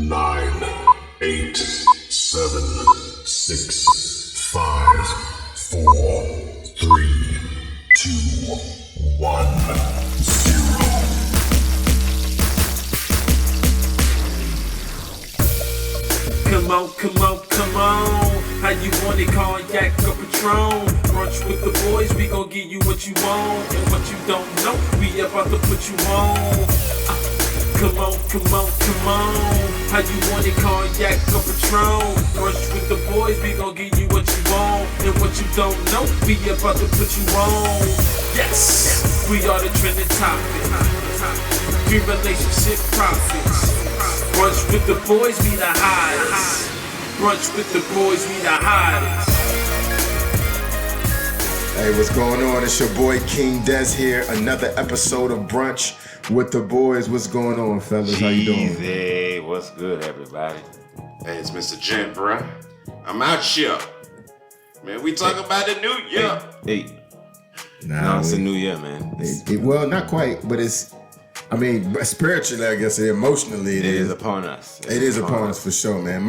9, 8, 7, 6, 5, 4, 3, 2, 1, 0. Come on, come on, come on. How you want it, cognac or Patron? Brunch with the boys, we gon' give you what you want. And what you don't know, we about to put you on. Come on, come on, come on. How you want it, cognac or Patron? Brunch with the boys, we gon' give you what you want. And what you don't know, we about to put you on. Yes, we are the trending topic. We relationship prophets. Brunch with the boys, we the hottest. Brunch with the boys, we the hottest. Hey, what's going on? It's your boy King Des here. Another episode of Brunch with the boys. What's going on, fellas? How you doing? Hey, what's good, everybody? Hey, it's Mr. Gent, bruh. I'm out here. Man, we talking about the new year. Hey. Nah, It's a new year, man. Well, not quite, but it's, I mean, spiritually, I guess, emotionally, It is upon us. It is upon us for sure, man.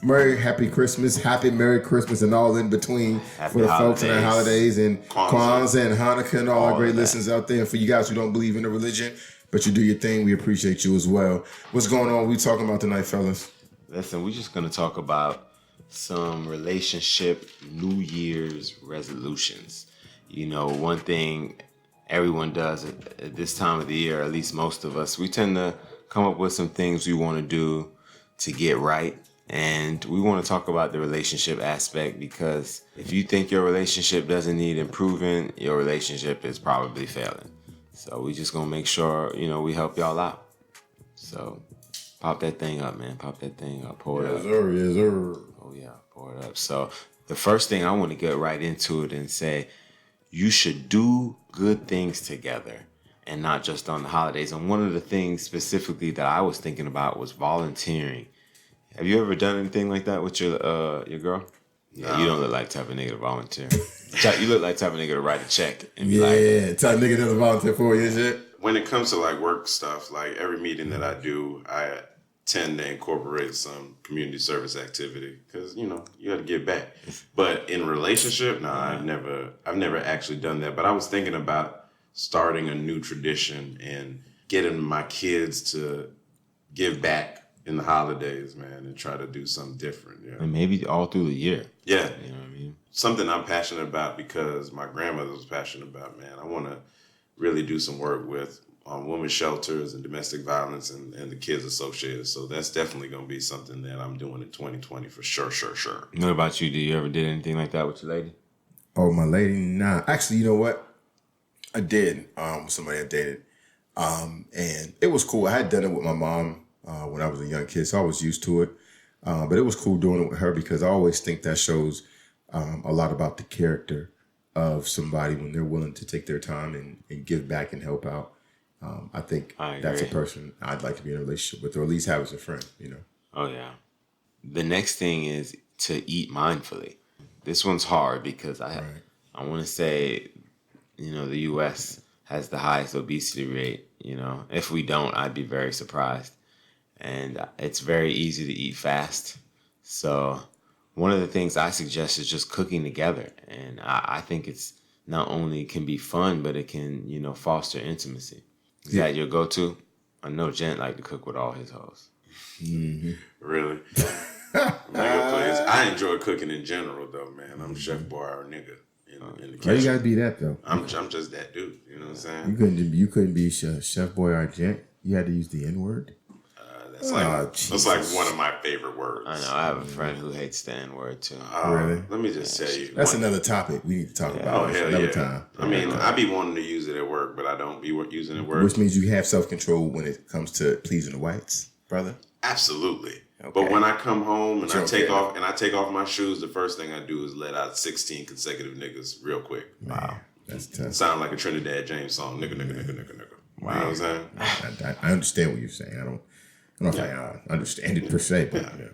Merry, happy Christmas, happy Merry Christmas, and all in between for the folks in the holidays and Kwanzaa and Hanukkah and all our great listeners out there. And for you guys who don't believe in the religion, but you do your thing, we appreciate you as well. What's going on? We talking about tonight, fellas? Listen, we're just gonna talk about some relationship New Year's resolutions. You know, one thing everyone does at this time of the year, at least most of us, we tend to come up with some things we want to do to get right. And we want to talk about the relationship aspect, because if you think your relationship doesn't need improving, your relationship is probably failing. So we just gonna make sure, you know, we help y'all out. So pop that thing up, man. Pop that thing up. Pour it up. Yes, sir. Oh yeah, pour it up. So the first thing, I want to get right into it and say, you should do good things together and not just on the holidays. And one of the things specifically that I was thinking about was volunteering. Have you ever done anything like that with your girl? Yeah, you don't look like the type of nigga to volunteer. You look like the type of nigga to write a check and be like, type of nigga to volunteer for you and shit. When it comes to like work stuff, like every meeting that I do, I tend to incorporate some community service activity because, you know, you got to give back. But in relationship, I've never actually done that. But I was thinking about starting a new tradition and getting my kids to give back in the holidays, man, and try to do something different. Yeah. And maybe all through the year. Yeah. You know what I mean? Something I'm passionate about because my grandmother was passionate about, man. I want to really do some work with women's shelters and domestic violence and the kids associated. So that's definitely going to be something that I'm doing in 2020 for sure. What about you? Do you ever did anything like that with your lady? Oh, my lady? Nah. Actually, you know what? I did. Somebody I dated. And it was cool. I had done it with my mom when I was a young kid, so I was used to it. But it was cool doing it with her because I always think that shows a lot about the character of somebody when they're willing to take their time and give back and help out. I think that's a person I'd like to be in a relationship with, or at least have as a friend, you know. Oh, yeah. The next thing is to eat mindfully. This one's hard because I want to say, you know, the U.S. has the highest obesity rate. You know, if we don't, I'd be very surprised. And it's very easy to eat fast. So one of the things I suggest is just cooking together. And I think it's not only can be fun, but it can, you know, foster intimacy. Is that your go-to? I know Gent like to cook with all his hoes. Mm-hmm. Really? I enjoy cooking in general, though, man. I'm Chef Boy or nigga, you know, in the kitchen. You gotta be that, though. I'm just that dude, you know what I'm saying? You couldn't be Chef Boy or Gent. You had to use the N-word. That's like one of my favorite words. I know. I have a friend who hates the N-word too. Really? Let me just tell you. That's another topic we need to talk about another time. I mean, I be wanting to use it at work, but I don't be using it at work. Which means you have self-control when it comes to pleasing the whites, brother? Absolutely. Okay. But when I come home and I take off my shoes, the first thing I do is let out 16 consecutive niggas real quick. Wow. That's tough. Sound like a Trinidad James song. Nigga. Wow. You know what I'm saying? I understand what you're saying. I don't know if I understand it per se, but yeah.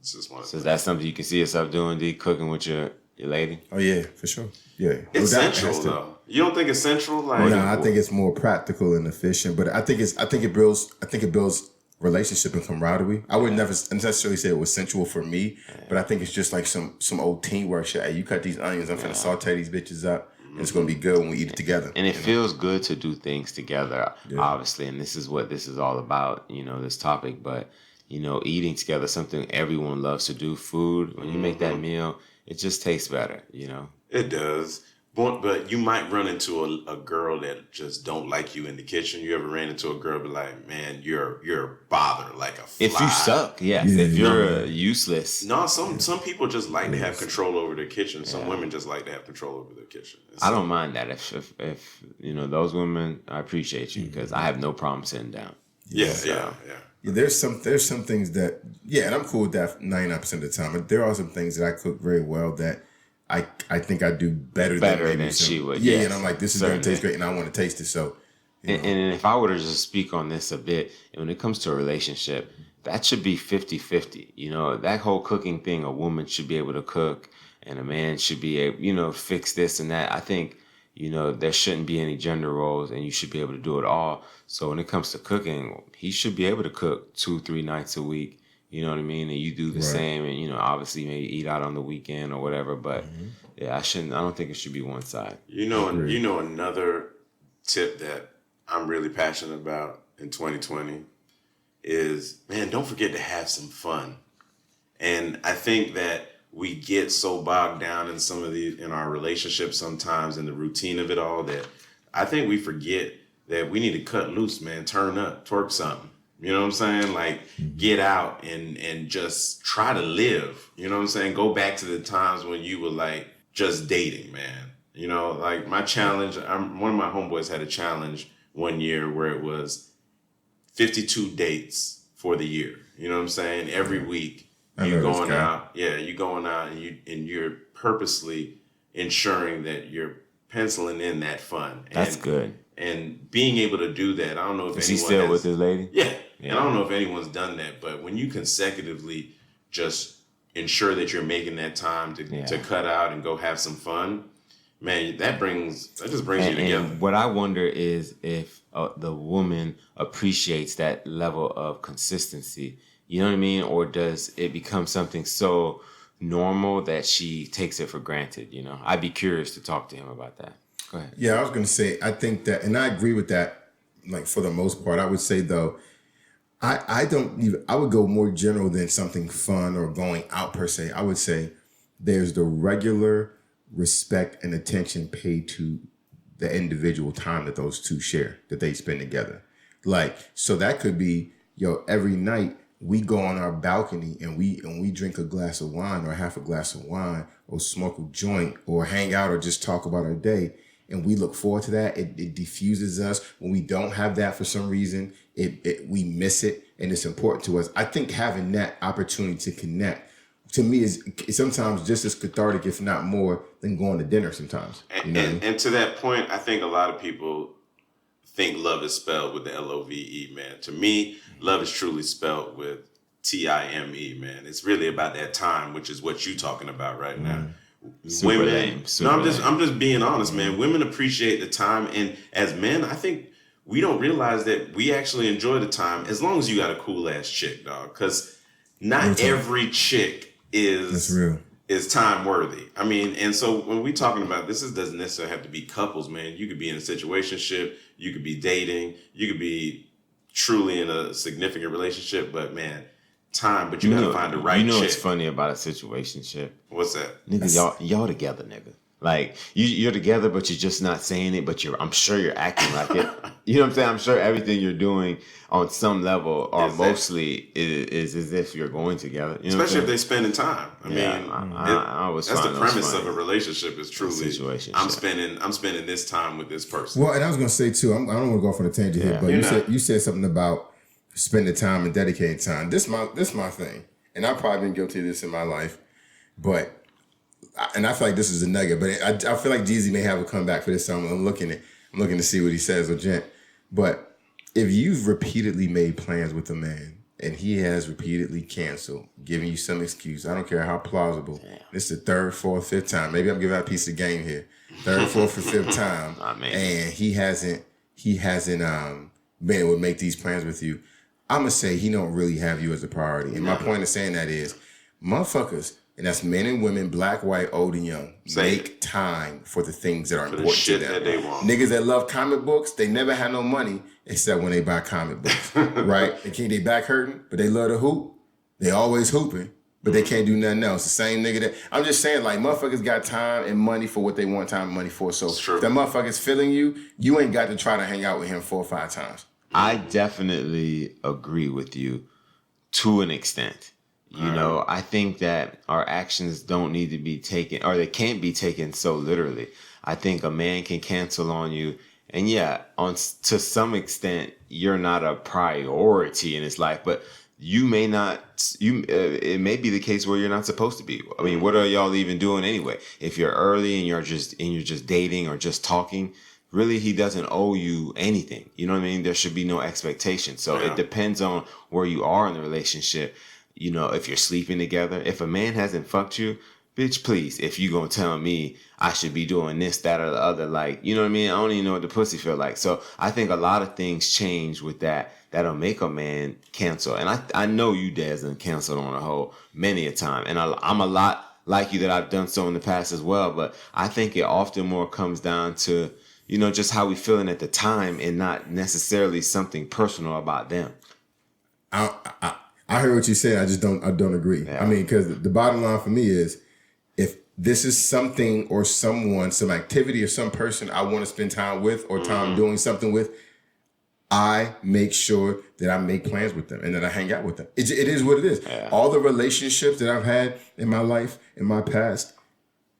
So is that something you can see yourself doing, D, cooking with your lady? Oh yeah, for sure. Yeah. It's central though. You don't think it's central? Like, no, I think it's more practical and efficient, but I think it builds relationship and camaraderie. I would never necessarily say it was sensual for me, but I think it's just like some old teamwork shit. Hey, you cut these onions, I'm finna saute these bitches up, and it's gonna be good when we eat it together. And it feels good to do things together, obviously. And this is what this is all about, this topic. But, eating together, something everyone loves to do. Food, when you make that meal, it just tastes better, It does. But you might run into a girl that just don't like you in the kitchen. You ever ran into a girl be like, man, you're a bother, like a fly. If you suck, yes. If you're useless. No, some people just like to have control over their kitchen. Some women just like to have control over their kitchen. I don't mind that. If those women, I appreciate you because I have no problem sitting down. Yeah. There's some things that, and I'm cool with that 99% of the time. But there are some things that I cook very well that I think I do better than she would. Yeah, yes, and I'm like, this is going to taste great, and I want to taste it. So, and if I were to just speak on this a bit, and when it comes to a relationship, that should be 50-50. That whole cooking thing, a woman should be able to cook, and a man should be able, fix this and that. I think, there shouldn't be any gender roles, and you should be able to do it all. So when it comes to cooking, he should be able to cook 2-3 nights a week. You know what I mean? And you do the same, and obviously maybe eat out on the weekend or whatever. But I don't think it should be one side. Another tip that I'm really passionate about in 2020 is, man, don't forget to have some fun. And I think that we get so bogged down in some of these in our relationships sometimes in the routine of it all that I think we forget that we need to cut loose, man. Turn up, twerk something. You know what I'm saying? Like, get out and just try to live. You know what I'm saying? Go back to the times when you were, like, just dating, man. Like, my challenge, one of my homeboys had a challenge one year where it was 52 dates for the year. You know what I'm saying? Every week, you're going out. Yeah, you're going out and you're purposely ensuring that you're penciling in that fun. That's good. And being able to do that, I don't know if Is he still with his lady? Yeah. And I don't know if anyone's done that, but when you consecutively just ensure that you're making that time to cut out and go have some fun, man, that just brings you together. And what I wonder is if the woman appreciates that level of consistency. You know what I mean? Or does it become something so normal that she takes it for granted? I'd be curious to talk to him about that. Go ahead. Yeah, I was going to say, I think that, and I agree with that, like, for the most part. I would say, though, I would go more general than something fun or going out per se. I would say there's the regular respect and attention paid to the individual time that those two share, that they spend together. Like, so that could be, every night we go on our balcony and we drink a glass of wine or half a glass of wine or smoke a joint or hang out or just talk about our day. And we look forward to that. It diffuses us. When we don't have that for some reason, we miss it, and it's important to us. I think having that opportunity to connect, to me, is sometimes just as cathartic, if not more, than going to dinner sometimes. And to that point, I think a lot of people think love is spelled with the Love, man. To me, love is truly spelled with Time, man. It's really about that time, which is what you're talking about right now. Super lame. I'm just being honest, man. Women appreciate the time, and as men, I think we don't realize that we actually enjoy the time as long as you got a cool ass chick, dog. Because not every chick is time worthy. I mean, and so when we talking about this, doesn't necessarily have to be couples, man. You could be in a situationship, you could be dating, you could be truly in a significant relationship, but man, time, but you gotta find the right chick. What's funny about a situationship? What's that? Nigga, y'all together, nigga. Like, you're together, but you're just not saying it, but I'm sure you're acting like it. You know what I'm saying? I'm sure everything you're doing on some level or mostly is as if you're going together. You know, especially if they're spending time. I mean, I always that's the premise funny. of a relationship is truly I'm spending this time with this person. Well, and I was going to say too, I don't want to go off on a tangent here, but you said something about spending time and dedicating time. This my thing, and I've probably been guilty of this in my life, but. And I feel like this is a nugget, but I feel like Jezzy may have a comeback for this, so I'm looking to see what he says with Gent. But if you've repeatedly made plans with a man and he has repeatedly canceled, giving you some excuse, I don't care how plausible. This is the third, fourth, fifth time. Maybe I'm giving out a piece of game here. Third, fourth, or fifth time, and he hasn't been able to make these plans with you. I'm going to say he don't really have you as a priority. And my point of saying that is, motherfuckers, and that's men and women, black, white, old, and young, make time for the things that are important shit to them. that they want. Niggas that love comic books, they never had no money except when they buy comic books, right? They back hurting, but they love to hoop. They always hooping, but they can't do nothing else. The same nigga that, I'm just saying, like, motherfuckers got time and money for what they want time and money for. So if that motherfucker's feeling you, you ain't got to try to hang out with him 4 or 5 times. I definitely agree with you to an extent. You know, I think that our actions don't need to be taken, or they can't be taken so literally. I think a man can cancel on you, and to some extent, you're not a priority in his life, but you may not. It may be the case where you're not supposed to be. I mean, what are y'all even doing anyway? If you're early and you're just dating or just talking, really, he doesn't owe you anything. You know what I mean? There should be no expectation. So it depends on where you are in the relationship. You know, if you're sleeping together, if a man hasn't fucked you, bitch, please, if you gonna tell me I should be doing this, that, or the other, like, you know what I mean? I don't even know what the pussy feel like. So I think a lot of things change with that. That'll make a man cancel. And I know you, Dez, done canceled on a hoe many a time. And I'm a lot like you that I've done so in the past as well. But I think it often more comes down to, you know, just how we feeling at the time and not necessarily something personal about them. I heard what you said. I don't agree. Yeah. I mean, because the bottom line for me is, if this is something or someone, some activity or some person I want to spend time with or time doing something with, I make sure that I make plans with them and that I hang out with them. It is what it is. Yeah. All the relationships that I've had in my life, in my past,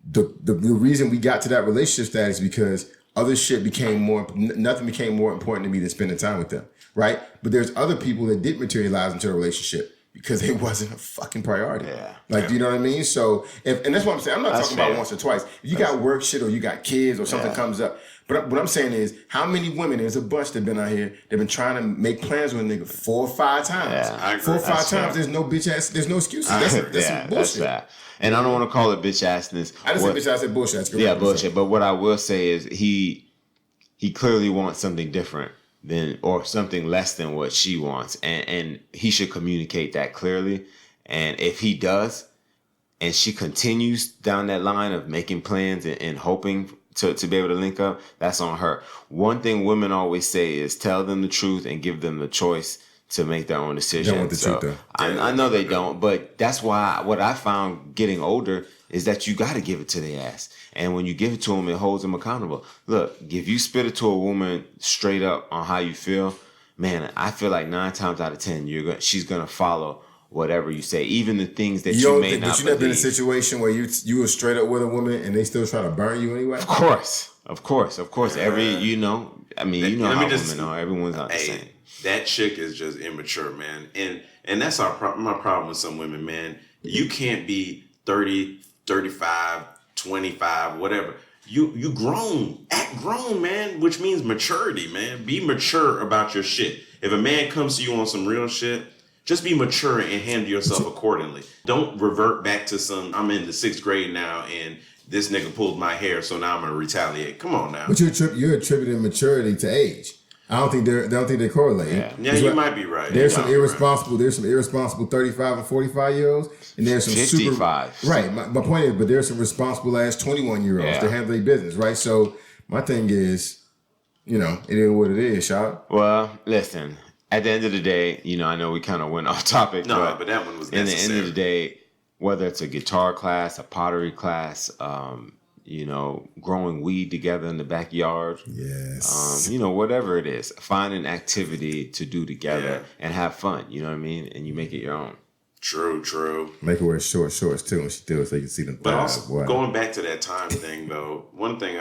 the reason we got to that relationship status is because other shit nothing became more important to me than spending time with them. Right? But there's other people that did materialize into a relationship because it wasn't a fucking priority. Yeah. Like, do you know what I mean? So, and that's what I'm saying. I'm not talking about once or twice. If you got work shit or you got kids or something comes up. But what I'm saying is, how many women, there's a bunch that been out here, they've been trying to make plans with a nigga 4 or 5 times. Yeah, 4 or 5 times, there's no bitch ass, there's no excuses. That's some bullshit. That's that. And I don't want to call it bitch assness. I didn't say bitch ass, I said bullshit. That's yeah, bullshit. But what I will say is he clearly wants something different or something less than what she wants, and he should communicate that clearly. And if he does, and she continues down that line of making plans and hoping to be able to link up, that's on her. One thing women always say is tell them the truth and give them the choice to make their own decision. They don't want the truth, though. I know they don't, but that's why what I found getting older is that you got to give it to their ass. And when you give it to them, it holds them accountable. Look, if you spit it to a woman straight up on how you feel, man, I feel like 9 times out of 10, she's going to follow whatever you say, even the things that you may not believe. But you never been in a situation where you were straight up with a woman and they still try to burn you anyway? Of course. Every, you know how women are. Everyone's not the same. That chick is just immature, man. And that's my problem with some women, man. You can't be 30, 35, 25, whatever. You grown. Act grown, man, which means maturity, man. Be mature about your shit. If a man comes to you on some real shit, just be mature and handle yourself accordingly. Don't revert back to I'm in the 6th grade now and this nigga pulled my hair, so now I'm gonna retaliate. Come on now. But you're attributing maturity to age. I don't think they correlate. Yeah, you might be right. There's some irresponsible 35 and 45 year olds, and there's some 55. Right. My point is, but there's some responsible ass 21 year olds that handle their business, right? So my thing is, it is what it is, Shaq. Well, listen. At the end of the day, I know we kind of went off topic. No, but that one was necessary. In the end of the day, whether it's a guitar class, a pottery class, growing weed together in the backyard. Yes. Whatever it is, find an activity to do together and have fun. You know what I mean? And you make it your own. True. Make her wear short shorts too when she do it so you can see them. But also, going back to that time thing though, one thing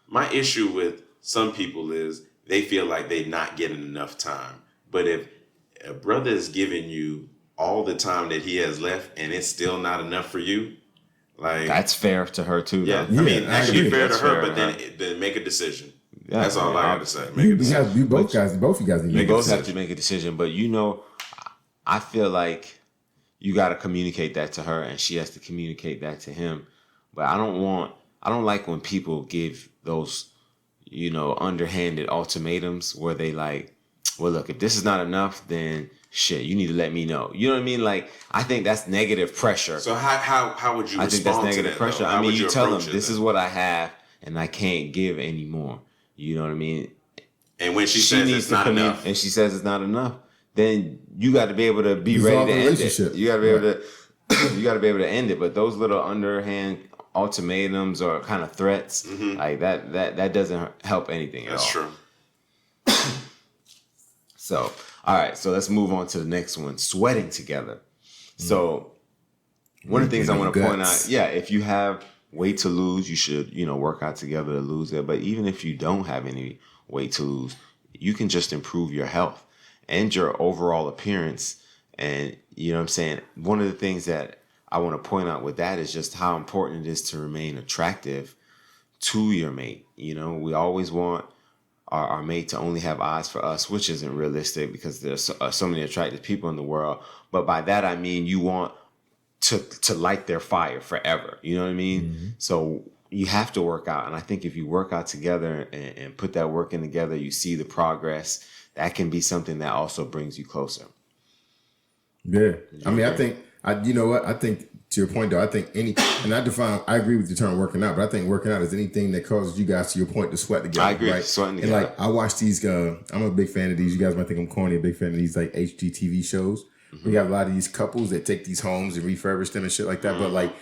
my issue with some people is they feel like they're not getting enough time. But if a brother is giving you all the time that he has left and it's still not enough for you, like that's fair to her too. Yeah, though. I mean, actually fair to her, but then make a decision. Yeah, that's all I got to say. Make a decision. Both you guys need to make a decision. Have to make a decision. But I feel like you got to communicate that to her, and she has to communicate that to him. But I don't like when people give those, underhanded ultimatums where they like well, look, if this is not enough, then shit, you need to let me know. You know what I mean? Like, I think that's negative pressure. So how would you I respond think that's to negative that, pressure. though? I How mean, would you tell them, approach it this then? is what I have, and I can't give anymore. You know what I mean? And when she says it's not enough, and she says it's not enough, then you got to be able to be Resolve ready to the end relationship. it. You got to be able to, you got to be able to end it. But those little underhand ultimatums or kind of threats, like that doesn't help anything at all. that's true. So, all right, so let's move on to the next one, sweating together. So, one of the things I want to point out, if you have weight to lose, you should, work out together to lose it. But even if you don't have any weight to lose, you can just improve your health and your overall appearance. And, you know what I'm saying? One of the things that I want to point out with that is just how important it is to remain attractive to your mate. We always want our mate to only have eyes for us, which isn't realistic because there's so many attractive people in the world. But by that, I mean, you want to light their fire forever. You know what I mean? Mm-hmm. So you have to work out. And I think if you work out together and put that work in together, you see the progress. That can be something that also brings you closer. Yeah. I mean, I think, you know what? I think to your point though, I think I agree with the term working out, but I think working out is anything that causes you guys, to your point, to sweat together. I agree. Right? Sweating together. And like, I watch these, I'm a big fan of these. You guys might think I'm corny, a big fan of these like HGTV shows. Mm-hmm. We have a lot of these couples that take these homes and refurbish them and shit like that. Mm-hmm. But like,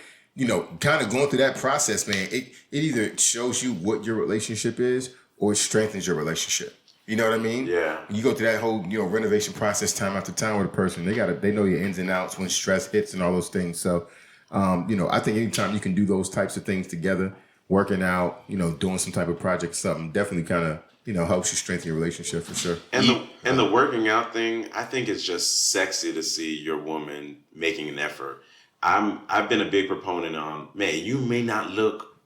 kind of going through that process, man, it either shows you what your relationship is or it strengthens your relationship. You know what I mean? Yeah. When you go through that whole, renovation process time after time with a person, they know your ins and outs when stress hits and all those things. So, I think anytime you can do those types of things together, working out, doing some type of project, something definitely kind of, helps you strengthen your relationship for sure. And the working out thing, I think it's just sexy to see your woman making an effort. I've been a big proponent on, man, you may not look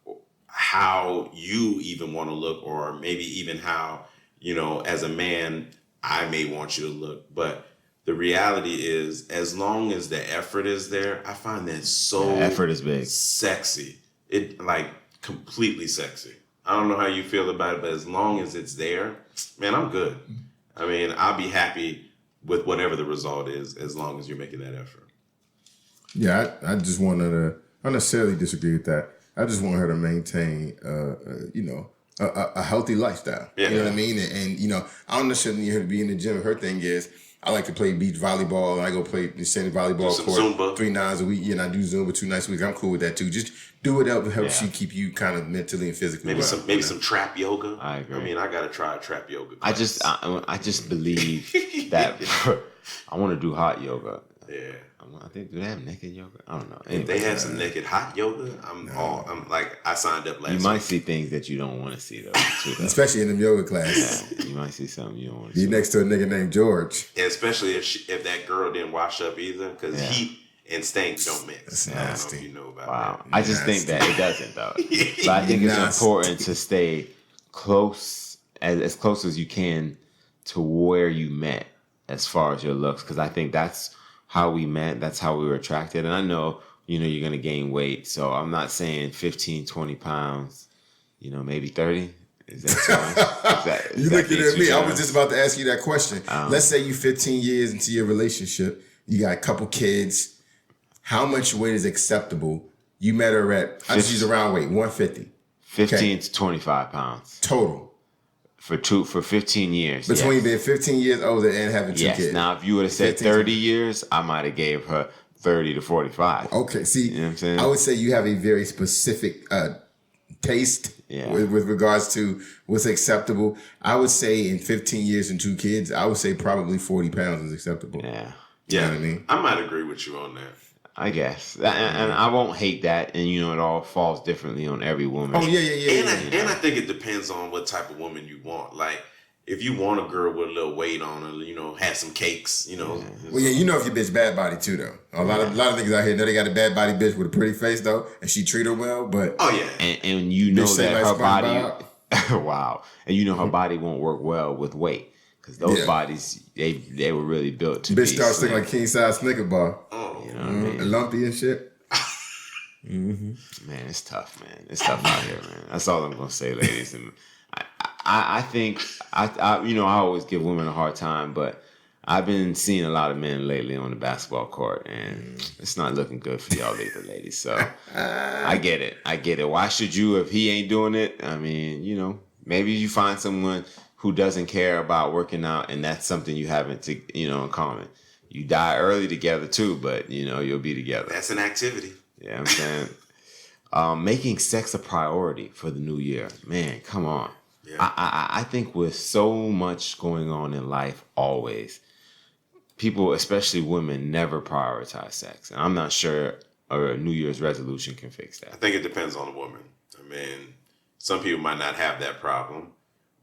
how you even want to look, or maybe even how, as a man, I may want you to look. But the reality is, as long as the effort is there, I find that effort is big, sexy. It completely sexy. I don't know how you feel about it, but as long as it's there, man, I'm good. I mean, I'll be happy with whatever the result is, as long as you're making that effort. Yeah, I just want her to. I don't necessarily disagree with that. I just want her to maintain, a healthy lifestyle. Yeah. You know what I mean? And I don't necessarily need her to be in the gym. Her thing is, I like to play beach volleyball. I go play the same volleyball court Zumba 3 nights a week. Yeah, and I do Zumba 2 nights a week. I'm cool with that too. Just do whatever helps you keep you kind of mentally and physically maybe well. some trap yoga. I agree. I mean, I gotta try a trap yoga class. I just believe that I want to do hot yoga. Yeah. I think, do they have naked yoga? I don't know. Anyway, if they had some naked hot yoga, I signed up last week. You might see things that you don't want to see though. Especially in them yoga classes. Yeah, you might see something you don't want to see. Be next to a nigga named George. And especially if that girl didn't wash up either, because heat and stank don't mix. That's nasty. I don't know if you know about that. I just think that it doesn't though. So I think it's important to stay close, as close as you can to where you met as far as your looks, because I think that's how we met. That's how we were attracted. And I know, you're going to gain weight. So I'm not saying 15, 20 pounds, maybe 30. Is that you looking at me. I was just about to ask you that question. Let's say you 15 years into your relationship. You got a couple kids. How much weight is acceptable? You met her at, I just use a round weight, 150. 15 to 25 pounds. Total. For 15 years. Between being 15 years older and having 2 kids. Now, if you would have said 30 years, I might have gave her 30 to 45. Okay, see, you know what I'm saying? I would say you have a very specific taste with regards to what's acceptable. I would say in 15 years and 2 kids, I would say probably 40 pounds is acceptable. Yeah. You know what I mean? I might agree with you on that. I guess. And I won't hate that. And, it all falls differently on every woman. Oh, yeah. And I think it depends on what type of woman you want. Like, if you want a girl with a little weight on her, have some cakes, Well, yeah, if your bitch bad body too, though. A lot of niggas out here know they got a bad body bitch with a pretty face, though, and she treat her well, but... Oh, yeah. And that her body... Wow. And her body won't work well with weight. Because those bodies, they were really built to be bitch starts looking like king-size Snicker bar. Oh. You know what I mean? Lumpy and shit. Man, it's tough, man. It's tough out here, man. That's all I'm going to say, ladies. And I think I you know, I always give women a hard time, but I've been seeing a lot of men lately on the basketball court, and it's not looking good for y'all either, ladies. So I get it. Why should you if he ain't doing it? I mean, you know, maybe you find someone who doesn't care about working out, and that's something you haven't, in common. You die early together too, but you know you'll be together. That's an activity. Yeah, I'm saying, making sex a priority for the new year. Man, come on. Yeah. I think with so much going on in life, always people, especially women, never prioritize sex, and I'm not sure a New Year's resolution can fix that. I think it depends on the woman. I mean, some people might not have that problem,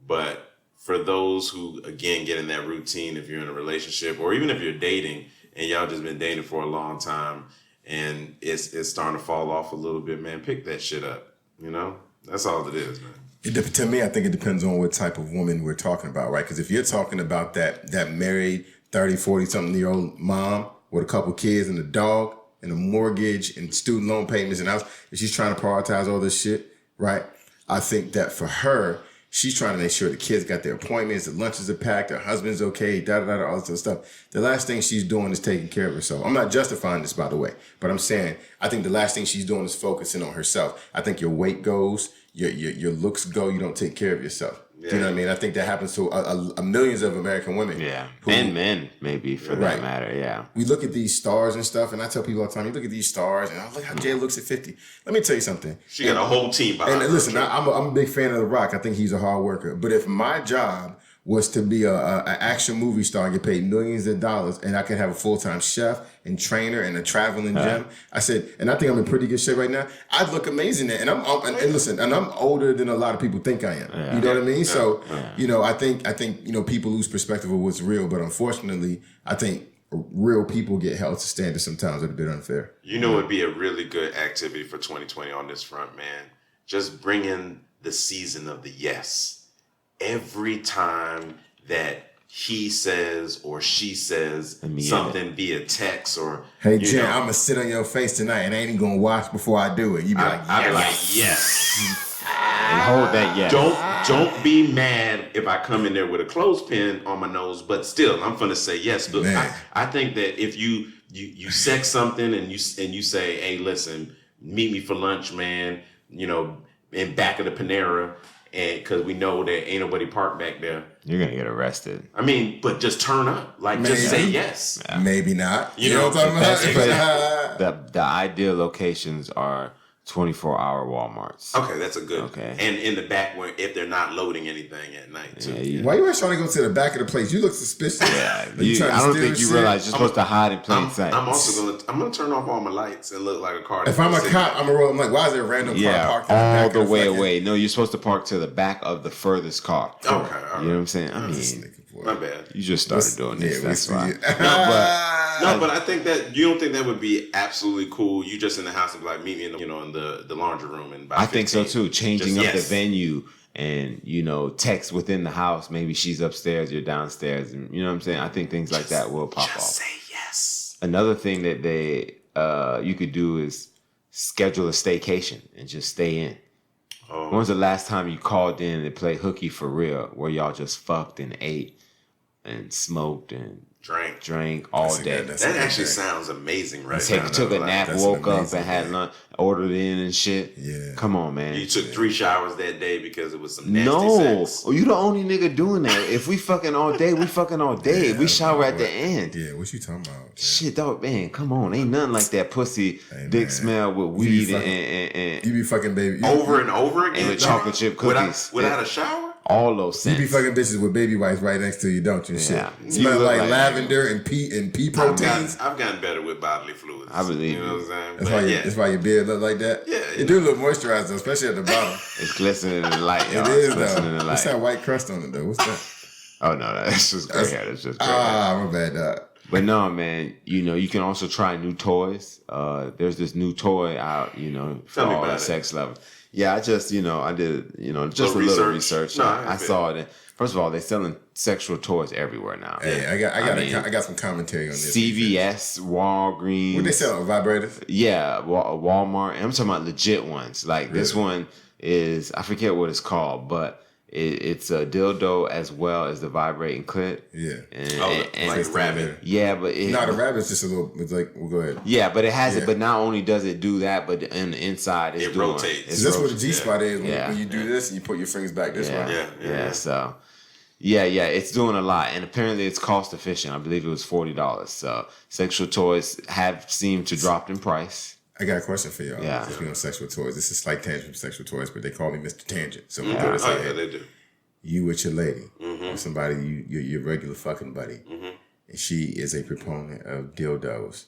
but for those who, again, get in that routine, if you're in a relationship or even if you're dating and y'all just been dating for a long time and it's starting to fall off a little bit, man, pick that shit up. You know? That's all it is, man. To me, I think it depends on what type of woman we're talking about, right? Because if you're talking about that married 30, 40-something-year-old mom with a couple kids and a dog and a mortgage and student loan payments and house, if she's trying to prioritize all this shit, right? I think that for her, she's trying to make sure the kids got their appointments, the lunches are packed, her husband's okay, all this other stuff. The last thing she's doing is taking care of herself. I'm not justifying this, by the way, but I'm saying I think the last thing she's doing is focusing on herself. I think your weight goes, your looks go, you don't take care of yourself. Yeah. Do you know what I mean? I think that happens to millions of American women. Yeah, and men, maybe, for that matter, yeah. We look at these stars and stuff, and I tell people all the time, you look at these stars, and I look how Jay looks at 50. Let me tell you something. She got a whole team behind her. And listen, I'm a big fan of The Rock. I think he's a hard worker. But if my job was to be an action movie star and get paid millions of dollars, and I could have a full-time chef and trainer and a traveling gym, I said, and I think I'm in pretty good shape right now, I'd look amazing there. And I'm older than a lot of people think I am. Yeah. You know what I mean? Yeah. So, I think people lose perspective of what's real, but unfortunately, I think real people get held to standards sometimes that are a bit unfair. You know, it'd be a really good activity for 2020 on this front, man. Just bring in the season of the yes. Every time that he says or she says something via text or... Hey, Jen, I'm going to sit on your face tonight and I ain't even going to wash before I do it. You be I'd be like, yes. And hold that yes. Don't be mad if I come in there with a clothespin on my nose, but still, I'm going to say yes. But I think that if you sex something and you say, hey, listen, meet me for lunch, man, in back of the Panera... And because we know there ain't nobody parked back there. You're going to get arrested. I mean, but just turn up. Just say yes. Yeah. Maybe not. You know what I'm talking about? The ideal locations are 24-hour Walmarts. Okay, that's a good. Okay. And in the back, if they're not loading anything at night, too. Yeah. Why you always trying to go to the back of the place? You look suspicious. Yeah. I don't think you realize you're supposed to hide in plain sight. I'm also going to turn off all my lights and look like a car. If I'm a cop, I'm like, why is there a random car parked all the way away? No, you're supposed to park to the back of the furthest car. Okay. All right. You know what I'm saying? I mean, my bad. You just started doing this. That's why. But I think that you don't think that would be absolutely cool. You just in the house and be like, meet me in the laundry room. And I think so too. Changing up the venue and text within the house. Maybe she's upstairs, you're downstairs, and you know what I'm saying. I think things like that will pop off. Just say yes. Another thing that you could do is schedule a staycation and just stay in. Oh. When's the last time you called in and played hooky for real, where y'all just fucked and ate and smoked and drank all day? That actually sounds amazing, right? Took a nap, woke up and had lunch, ordered in and shit. Yeah. Come on, man. You took 3 showers that day because it was some nasty sex. No, you the only nigga doing that. If we fucking all day, we fucking all day. We shower at the end. Yeah, what you talking about? Shit, dog, man, come on. Ain't nothing like that pussy dick smell with weed and you be fucking baby over and over again and with chocolate chip cookies without a shower. All those scents. You be fucking bitches with baby wipes right next to you, don't you? Yeah. Shit. Smell like lavender and pea proteins. I've gotten better with bodily fluids. I believe you. Know what I'm saying? That's why your beard look like that? Yeah. It do look moisturized, though, especially at the bottom. It's glistening in the light. It is, though. What's that white crust on it, though? What's that? Oh, no, that's just gray hair. That's just gray hair. My bad, dog. But no, man, you can also try new toys. There's this new toy out, for all the sex levels. Yeah, I just, I did, just a little research. No, I saw it. First of all, they're selling sexual toys everywhere now. Hey, I got some commentary on this. CVS, Walgreens. What they sell? Vibrators? Yeah, Walmart. I'm talking about legit ones. Like this one is, I forget what it's called, but It's a dildo as well as the vibrating clit. Yeah. And like a rabbit. Yeah, but No, the rabbit's just a little. It's like, well, go ahead. Yeah, but it has it. But not only does it do that, but on the inside It rotates. That's what the G spot is when you do this and you put your fingers back this way. Yeah. So, it's doing a lot, and apparently it's cost efficient. I believe it was $40. So, sexual toys have seemed to drop in price. I got a question for y'all. Yeah. Since we on sexual toys, this is a slight tangent from sexual toys, but they call me Mr. Tangent. So we go to say, they do. You with your lady, or somebody your regular fucking buddy, and she is a proponent of dildos.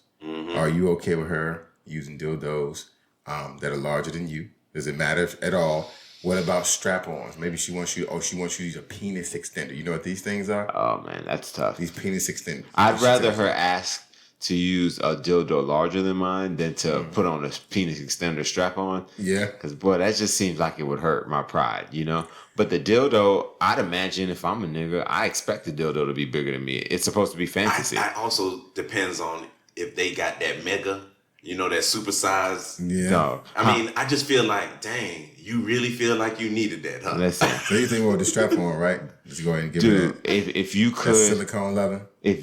Are you okay with her using dildos that are larger than you? Does it matter at all? What about strap-ons? Maybe she wants you to use a penis extender. You know what these things are? Oh man, that's tough. These penis extenders. I'd rather her ask to use a dildo larger than mine than to put on a penis extender strap on. Yeah. Because, boy, that just seems like it would hurt my pride, you know? But the dildo, I'd imagine if I'm a nigga, I expect the dildo to be bigger than me. It's supposed to be fantasy. I also depends on if they got that mega, that super size. Yeah. Dog. I mean, I just feel like, dang, you really feel like you needed that, huh? Listen. So you think about the strap-on, right? Let's go ahead and give Dude, it if you that could... silicone leather. If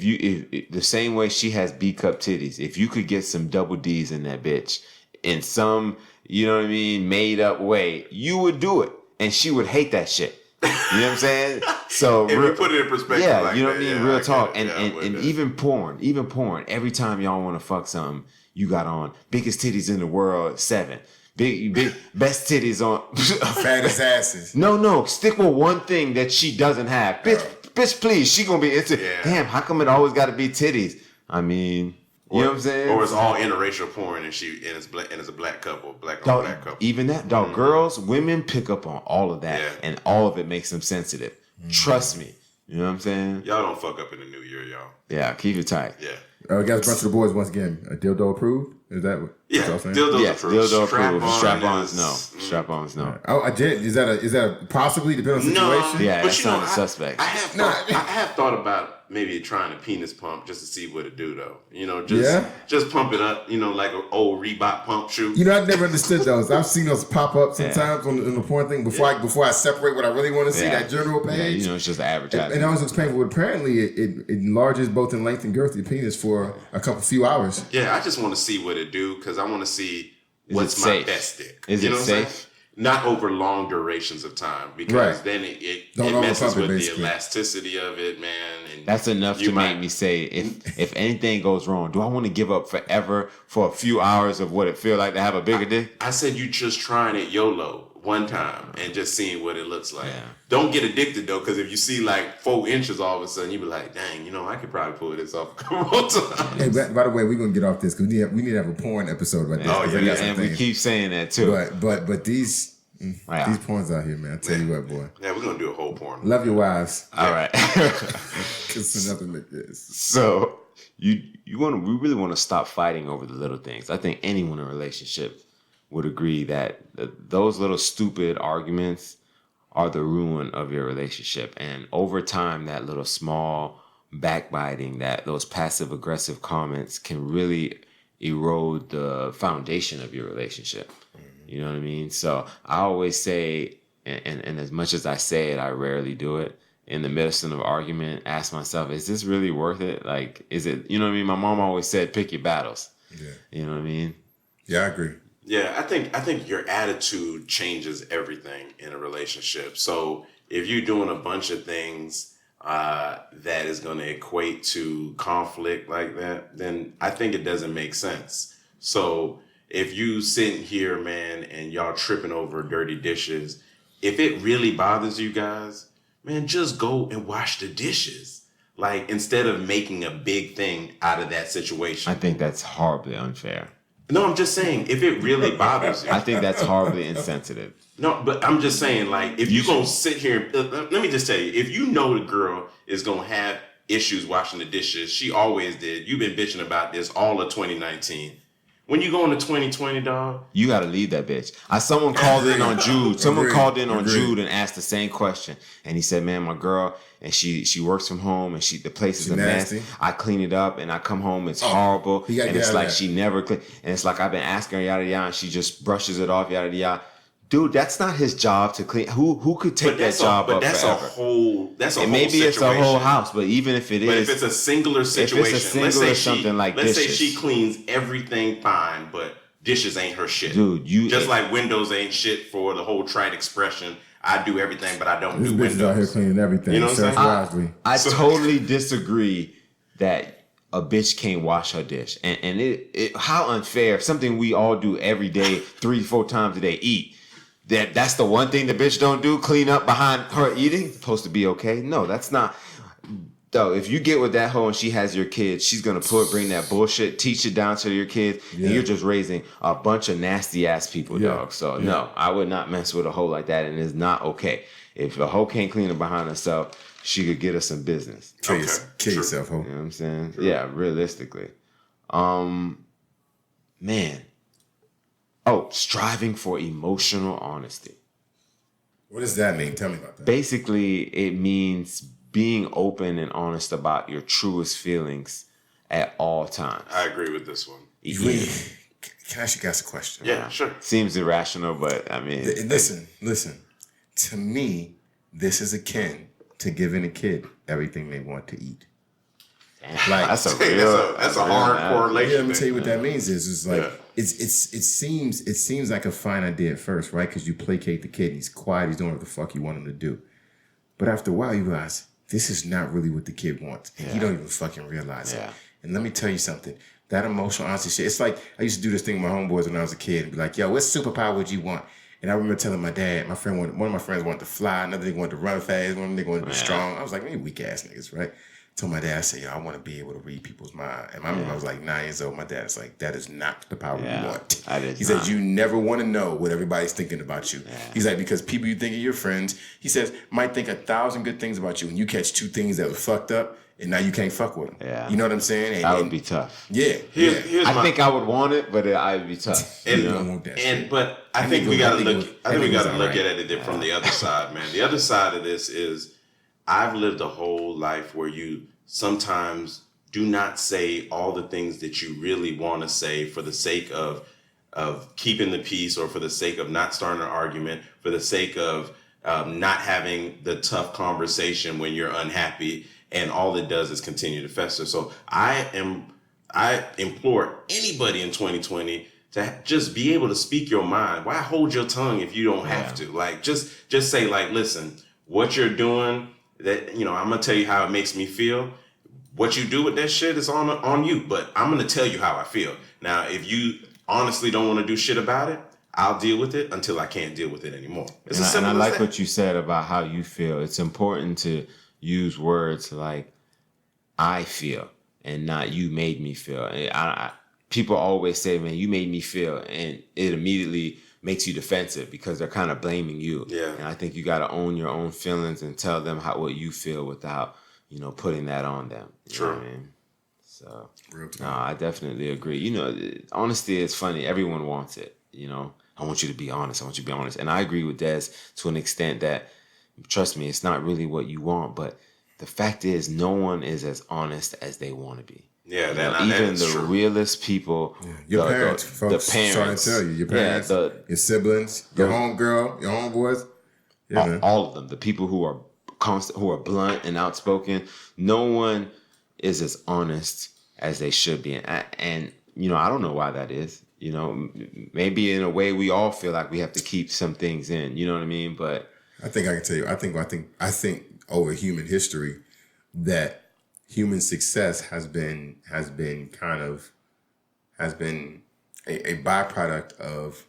the same way she has B-cup titties, if you could get some double D's in that bitch in some, you know what I mean, made up way, you would do it. And she would hate that shit. You know what I'm saying? So if we put it in perspective, yeah, like you know what I mean? Real talk. And even even porn, every time y'all want to fuck something, you got on biggest titties in the world, 7. Big best titties on Fattest asses. No, stick with one thing that she doesn't have. Bitch, please, she gonna be into. Damn, how come it always got to be titties? I mean, you know what I'm saying? Or it's all interracial porn, and it's a black couple, black on black couple. Even that, dog. Girls, women pick up on all of that, and all of it makes them sensitive. Trust me. You know what I'm saying? Y'all don't fuck up in the new year, y'all. Yeah, keep it tight. Yeah. Guys, Brunch with the Boys once again. A dildo approved? Is that what y'all saying? Dildos approved. Dildo approved. Strap-ons, Strap-ons, no. Oh, I did. Is that possibly depending on the situation? Yeah, but that's not a suspect. I have thought about maybe trying a penis pump just to see what it do though. Just pump it up. Like an old Reebok pump shoe. I've never understood those. I've seen those pop up sometimes on the porn thing before I separate what I really want to see. That general page. It's just advertising. And I was explaining, but apparently it enlarges both in length and girth of your penis for a few hours. Yeah, I just want to see what it do because I want to see what's my best stick. Is it safe? Not over long durations of time because then it messes with the elasticity of it, man. And that's enough to make me say, if anything goes wrong, do I want to give up forever for a few hours of what it feel like to have a bigger dick? I said you just trying it YOLO one time and just seeing what it looks like. Yeah. Don't get addicted though, because if you see like 4 inches all of a sudden, you be like, dang, I could probably pull this off a couple more times. Hey, by the way, we're gonna get off this because we need to have a porn episode about this. Oh yeah, and we keep saying that too. But these porns out here, man. I tell you what, boy. Yeah, we're gonna do a whole porn. Love your wives. All right. It's nothing like this. So we really want to stop fighting over the little things. I think anyone in a relationship would agree that those little stupid arguments are the ruin of your relationship. And over time, that little small backbiting, those passive aggressive comments can really erode the foundation of your relationship. You know what I mean? So I always say, and as much as I say it, I rarely do it. In the midst of an argument, ask myself, is this really worth it? Like, is it, you know what I mean? My mom always said, pick your battles. Yeah. You know what I mean? Yeah, I agree. Yeah, I think your attitude changes everything in a relationship. So if you're doing a bunch of things that is going to equate to conflict like that, then I think it doesn't make sense. So if you sitting here, man, and y'all tripping over dirty dishes, if it really bothers you guys, man, just go and wash the dishes. Like, instead of making a big thing out of that situation. I think that's horribly unfair. No, I'm just saying, if it really bothers you. I think that's horribly insensitive. No, but I'm just saying, like, if you're going to sit here, let me just tell you, if you know the girl is going to have issues washing the dishes, she always did. You've been bitching about this all of 2019. When you go into 2020, dog, you got to leave that bitch. Someone called in on Jude. Someone called in on Jude and asked the same question. And he said, man, my girl, and she works from home and the place is a mess. I clean it up and I come home, it's horrible. And it's like she never clean. And it's like I've been asking her, yada, yada, and she just brushes it off, yada, yada. Dude, that's not his job to clean. Who could take that job up that's forever? That's a whole maybe situation. it's a whole house, but even if it is, but if it's a singular situation, let's say dishes. she cleans everything fine, but dishes ain't her shit. Dude, just like windows ain't shit for the whole trite expression. I do everything, but I don't do windows. This bitch out here cleaning everything. You know what I'm saying? I totally disagree that a bitch can't wash her dish, and it how unfair. Something we all do every day, 3-4 times a day. Eat. That's the one thing the bitch don't do, clean up behind her eating. Supposed to be okay? No, that's not. Though, if you get with that hoe and she has your kids, she's gonna bring that bullshit, teach it down to your kids, and you're just raising a bunch of nasty ass people, dog. So no, I would not mess with a hoe like that, and it's not okay. If a hoe can't clean it behind herself, she could get us some business. Kill yourself, hoe. You know what I'm saying? True. Yeah, realistically. Man. Oh, striving for emotional honesty. What does that mean? Tell me about that. Basically, it means being open and honest about your truest feelings at all times. I agree with this one. Yeah. Can I ask you guys a question? Yeah, sure. Seems irrational, but I mean... Listen. To me, this is akin to giving a kid everything they want to eat. Like, that's a hard correlation. Yeah, let me tell you what that means is like it seems like a fine idea at first, right? Because you placate the kid, he's quiet, he's doing what the fuck you want him to do. But after a while, you realize this is not really what the kid wants, and he don't even fucking realize it. And let me tell you something. That emotional honesty shit. It's like I used to do this thing with my homeboys when I was a kid and be like, "Yo, what superpower would you want?" And I remember telling my dad, one of my friends wanted to fly, another nigga wanted to run fast, one nigga wanted to be strong. I was like, "Man, weak ass niggas, right?" Told my dad, I said, "Yo, I want to be able to read people's mind." And I remember I was like 9 years old. My dad's like, "That is not the power you want." He said, "You never want to know what everybody's thinking about you." He's like, because people you think are your friends, he says, might think 1,000 good things about you, and you catch 2 things that were fucked up, and now you can't fuck with them. Yeah. You know what I'm saying? That would be tough. Yeah. I think I would want it, but I would be tough. But I think we gotta look. I think we gotta look at it from the other side, man. The other side of this is, I've lived a whole life where you sometimes do not say all the things that you really want to say for the sake of keeping the peace, or for the sake of not starting an argument, for the sake of not having the tough conversation when you're unhappy, and all it does is continue to fester. So I implore anybody in 2020 to just be able to speak your mind. Why hold your tongue if you don't have to? Like, just say, like, listen, what you're doing, that, you know, I'm gonna tell you how it makes me feel. What you do with that shit is on you, but I'm gonna tell you how I feel. Now, if you honestly don't want to do shit about it, I'll deal with it until I can't deal with it anymore. It's as simple as that. And I like what you said about how you feel. It's important to use words like "I feel" and not "you made me feel." People always say, "Man, you made me feel," and it immediately makes you defensive because they're kind of blaming you. Yeah. And I think you got to own your own feelings and tell them what you feel without, putting that on them. You know what I mean? So, no, I definitely agree. Honesty is funny. Everyone wants it. I want you to be honest. I want you to be honest. And I agree with Des to an extent that, trust me, it's not really what you want. But the fact is, no one is as honest as they want to be. Yeah, even the realest people, your parents, folks, trying to tell you, your parents, your siblings, your homegirl, your homeboys, all of them, the people who are constant, who are blunt and outspoken, no one is as honest as they should be. And I don't know why that is. Maybe in a way we all feel like we have to keep some things in. You know what I mean? But I think I can tell you. I think over human history that human success has been a byproduct of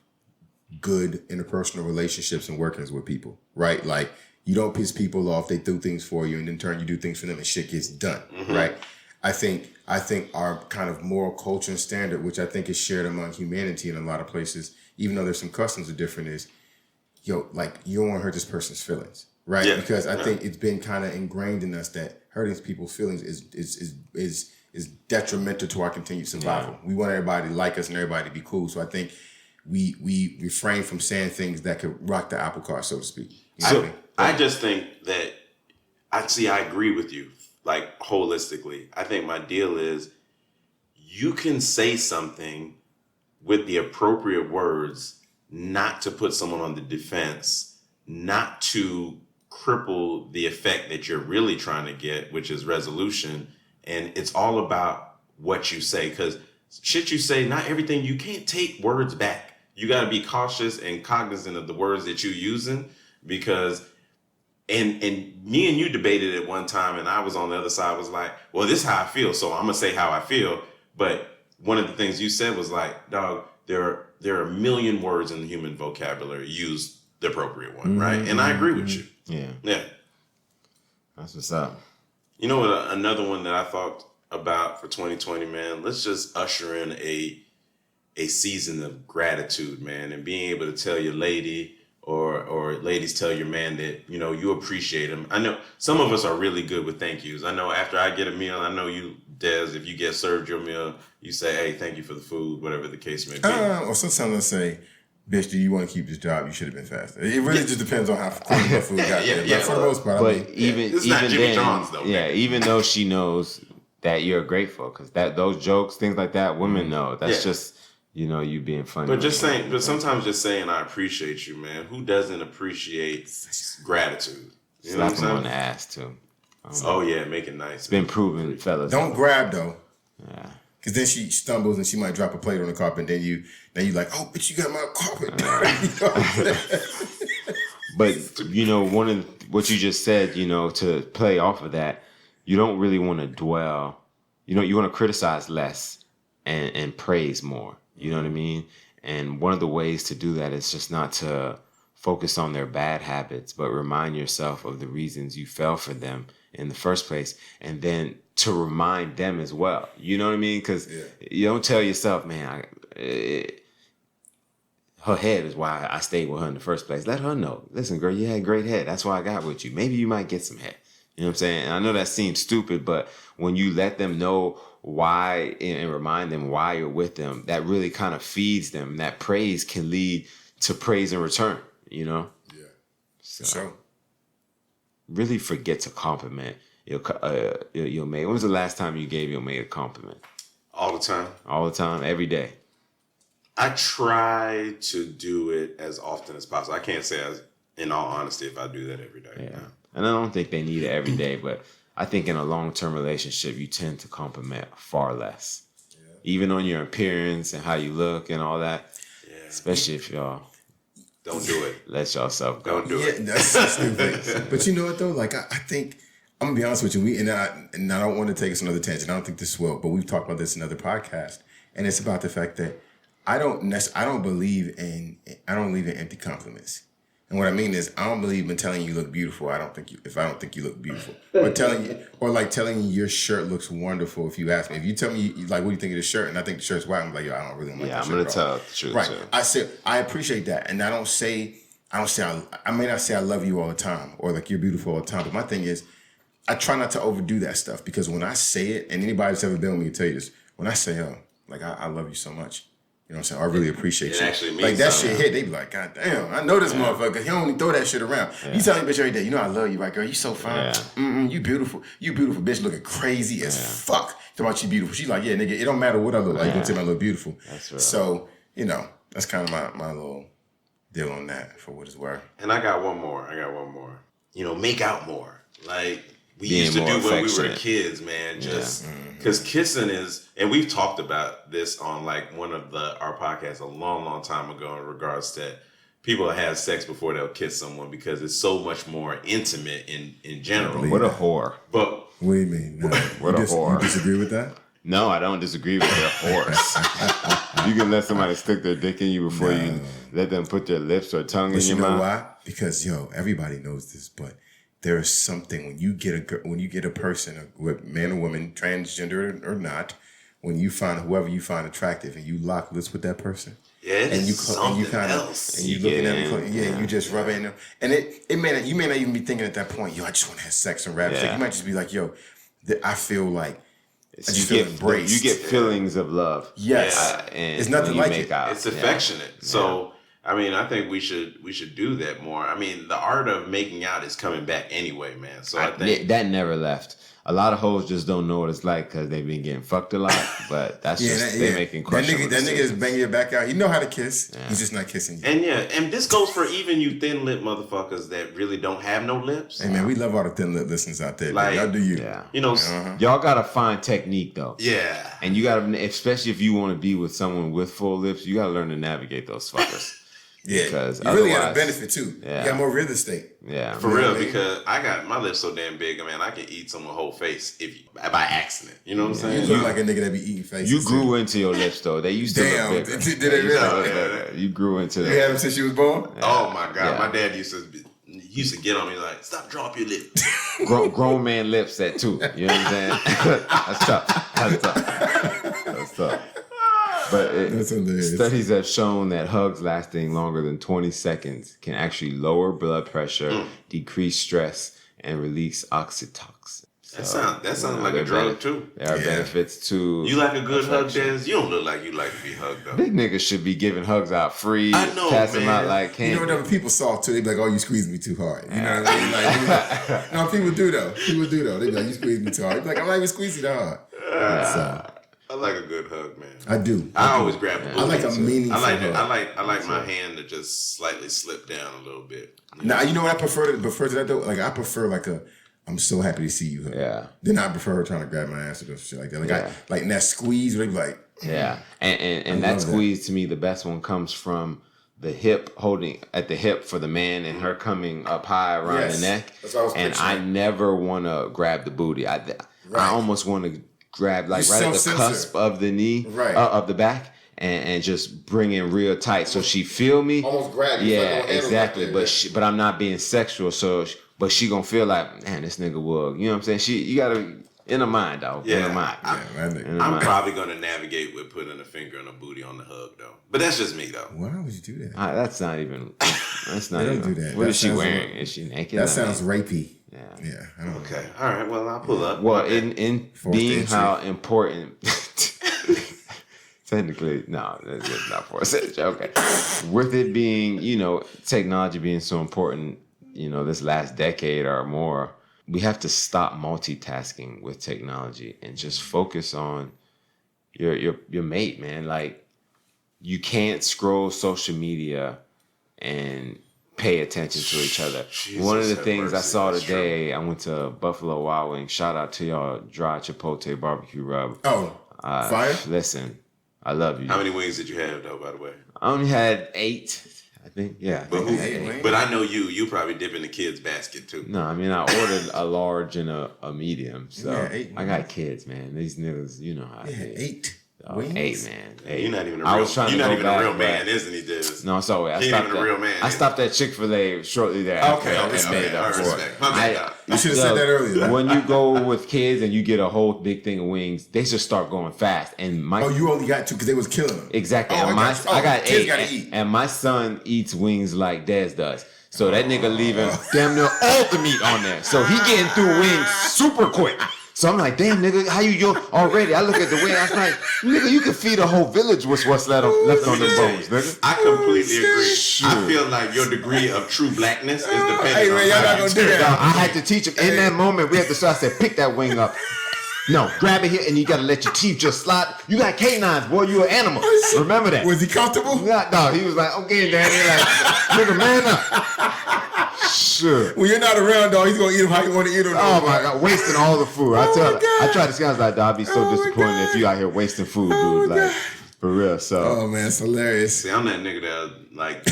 good interpersonal relationships and workings with people, right? Like, you don't piss people off, they do things for you, and in turn you do things for them and shit gets done, right? I think our kind of moral culture and standard, which I think is shared among humanity in a lot of places, even though there's some customs are different, is, you don't want to hurt this person's feelings, right? Yeah. Because I think it's been kind of ingrained in us that hurting people's feelings is detrimental to our continued survival. Yeah. We want everybody to like us and everybody to be cool. So I think we refrain from saying things that could rock the apple cart, so to speak. I just think that I agree with you, like, holistically. I think my deal is, you can say something with the appropriate words not to put someone on the defense, not to cripple the effect that you're really trying to get, which is resolution. And it's all about what you say, because shit you say, not everything, you can't take words back. You got to be cautious and cognizant of the words that you're using, because and me and you debated it one time, and I was on the other side, was like, well, this is how I feel, so I'm gonna say how I feel. But one of the things you said was like, dog, there are a million words in the human vocabulary. Use the appropriate one, right? And I agree with you. Yeah. That's what's up. You know what? Another one that I thought about for 2020, man. Let's just usher in a season of gratitude, man, and being able to tell your lady or ladies tell your man that, you know, you appreciate him. I know some of us are really good with thank yous. I know after I get a meal, I know you, Des, if you get served your meal, you say, hey, thank you for the food, whatever the case may be. Or sometimes I say, bitch, do you want to keep this job? You should have been faster. It really just depends on how quick the food got there. But for the most part, but even not Jimmy then, John's, though, yeah, man. even though she knows that you're grateful, because those jokes, things like that, women know. That's just, you know, you being funny. But sometimes just saying I appreciate you, man. Who doesn't appreciate gratitude? You know what I'm slap them saying? on the ass too. Oh yeah, make it nice. It's been proven, fellas. don't grab though. Yeah. Because then she stumbles and she might drop a plate on the carpet. And then you like, oh, bitch, you got my carpet. You know what I'm saying? But, you know, one of what you just said, you know, to play off of that, you don't really want to dwell. You know, you want to criticize less and praise more. You know what I mean? And one of the ways to do that is just not to focus on their bad habits, but remind yourself of the reasons you fell for them in the first place. And then to remind them as well. You know what I mean? Because you don't tell yourself, man, her head is why I stayed with her in the first place. Let her know. Listen, girl, you had great head. That's why I got with you. Maybe you might get some head. You know what I'm saying? And I know that seems stupid, but when you let them know why and remind them why you're with them, that really kind of feeds them. That praise can lead to praise in return, you know? Yeah. So really forget to compliment your mate. When was the last time you gave your mate a compliment? All the time. All the time, every day. I try to do it as often as possible. I can't say, in all honesty, if I do that every day. Yeah. No. And I don't think they need it every day, but I think in a long-term relationship, you tend to compliment far less. Yeah. Even on your appearance and how you look and all that. Yeah. Especially if y'all don't do it. Let yourself go. Don't do it. That's so stupid. But you know what though? Like I think I'm gonna be honest with you. I don't want to take us another tangent. I don't think this will, but we've talked about this in other podcasts, and it's about the fact that I don't believe in empty compliments. And what I mean is, I don't believe in telling you look beautiful. I don't think you look beautiful, or telling you your shirt looks wonderful. If you ask me, if you tell me like, what do you think of this shirt, and I think the shirt's white, I'm like, yo, I don't really like that shirt. I'm gonna tell the truth. Right. Too. I say I appreciate that, and I may not say I love you all the time or like you're beautiful all the time. But my thing is, I try not to overdo that stuff, because when I say it, and anybody who's ever been with me can tell you this, when I say, oh, like I love you so much. You know what I'm saying? I really appreciate it you. Actually means like that something. shit hit, they be like, God damn, I know this motherfucker. He only throw that shit around. You tell me bitch every day, you know I love you, right, girl? You so fine. You beautiful. You beautiful, bitch, looking crazy as fuck. Talking about you beautiful. She's like, yeah, nigga, it don't matter what I look like. You gonna tell me I look beautiful. That's right. So, you know, that's kind of my little deal on that for what it's worth. And I got one more. You know, make out more. Like we Being used to do when we were affectionate. kids, man. Just because kissing is, and we've talked about this on like one of our podcasts a long time ago in regards to people that have sex before they'll kiss someone, because it's so much more intimate in general. What a whore. But What do you mean? No. What a whore. You disagree with that? No, I don't disagree with their whores. You can let somebody stick their dick in you before you let them put their lips or tongue in your mouth. But you know why? Because everybody knows this, but there is something when you get a person, man or woman, transgender or not, when you find whoever you find attractive and you lock lips with that person, and you kind of and you looking at them, you just rub it in them, and you may not even be thinking at that point, yo, I just want to have sex and rap. Yeah. You might just be like, yo, I feel like I just feel embraced. You get feelings of love. Yes, and it's nothing like it. It's affectionate. Yeah. So. I mean, I think we should do that more. I mean, the art of making out is coming back anyway, man. So I think that never left. A lot of hoes just don't know what it's like because they've been getting fucked a lot. But that's they making questionable That nigga is decisions. banging your back out. He know how to kiss. Yeah. He's just not kissing you. And this goes for even you thin lip motherfuckers that really don't have no lips. Hey man, we love all the thin lip listeners out there. Like, y'all do you. Yeah. You know, y'all gotta find technique though. Yeah. And you gotta, especially if you want to be with someone with full lips, you gotta learn to navigate those fuckers. Yeah, because you really got a benefit too. Yeah. You got more real estate. Yeah, for real. Because I got my lips so damn big, man. I can eat someone's whole face by accident. You know what I'm saying? You look like a nigga that be eating faces. You grew into your lips though. They used to look bigger. Did they really? You grew into that. You had them since you was born. Yeah. Oh my god, my dad used to get on me like, stop, draw up your lip. Grown man lips at 2. You know what I'm saying? That's tough. That's tough. But studies have shown that hugs lasting longer than 20 seconds can actually lower blood pressure, decrease stress, and release oxytocin. So, that sounds like a drug too. There are benefits to. You like a good hug, Jazz? You don't look like you like to be hugged though. Big niggas should be giving hugs out free. I know, pass man. them out like candy. You know what people saw too? They be like, "Oh, you squeezed me too hard." You know what I mean? Like, no, people do though. They be like, "You squeezed me too hard." They be like, "I'm not even squeezing that hard." So. I like a good hug, man. I do. I always grab the booty. I like a meaningful hug. I like my hand to just slightly slip down a little bit. Now, you know what I prefer to that though? Like I prefer like a I'm so happy to see you hug. Yeah. Then I prefer her trying to grab my ass or shit like that. Like like in that squeeze, they be like yeah. And that squeeze to me, the best one comes from the hip holding at the hip for the man and her coming up high around the neck. That's what I was and picturing. I never want to grab the booty. I almost want to grab like right at the cusp of the knee, of the back, and just bring it real tight so she feel me. Almost grab you. Yeah, exactly. But I'm not being sexual, so but she gonna feel like, man, this nigga will. You know what I'm saying? You gotta in her mind, dog. Yeah, in her mind. I'm probably gonna navigate with putting a finger on a booty on the hug though. But that's just me though. Why would you do that? That's not even. That's not don't even. do that. What That is she sounds wearing? Is she naked? That sounds rapey. Yeah. I don't know. Okay. All right. Well, I'll pull up. Well, in being how important. Technically, no, that's not for a okay. With it being, technology being so important, this last decade or more, we have to stop multitasking with technology and just focus on your mate, man. Like, you can't scroll social media and pay attention to each other. One of the things I saw today, I went to Buffalo Wild Wings. Shout out to y'all, dry chipotle barbecue rub. Oh, fire! Listen, I love you. How many wings did you have, though, by the way? I only had 8, I think. Yeah. But I know you probably dip in the kids' basket, too. No, I mean, I ordered a large and a medium. So I got wings. kids, man. These niggas, you know how it is. 8 wings? 8, man. 8. You're not even a real man, isn't he, Diz? No, it's always. I stopped at Chick-fil-A shortly thereafter. Okay. I respect. My bad. You should have said that earlier. When you go with kids and you get a whole big thing of wings, they should start going fast. And you only got 2 because they was killing them. Exactly. Oh, I got 8. Gotta eat. And my son eats wings like Dez does. So that nigga leaving damn near all the meat on there. So he getting through wings super quick. So I'm like, damn, nigga, how you already? I look at the wing, I was like, nigga, you can feed a whole village with what's left on the bones, nigga. I completely agree. Sure. I feel like your degree of true blackness is dependent on y'all not gonna do that. I had to teach him. In that moment, we had to start. I said, pick that wing up. No, grab it here, and you gotta let your teeth just slide. You got canines, boy. You an animal. Remember that. Was he comfortable? No, he was like, okay, daddy. Like, nigga, man up. Sure. When you're not around, dog, he's gonna eat them how you want to eat them. Oh my god, wasting all the food. I try to say, I was like, dog, I'd be so disappointed if you out here wasting food, dude. Like, for real. So. Oh man, it's hilarious. See, I'm that nigga that like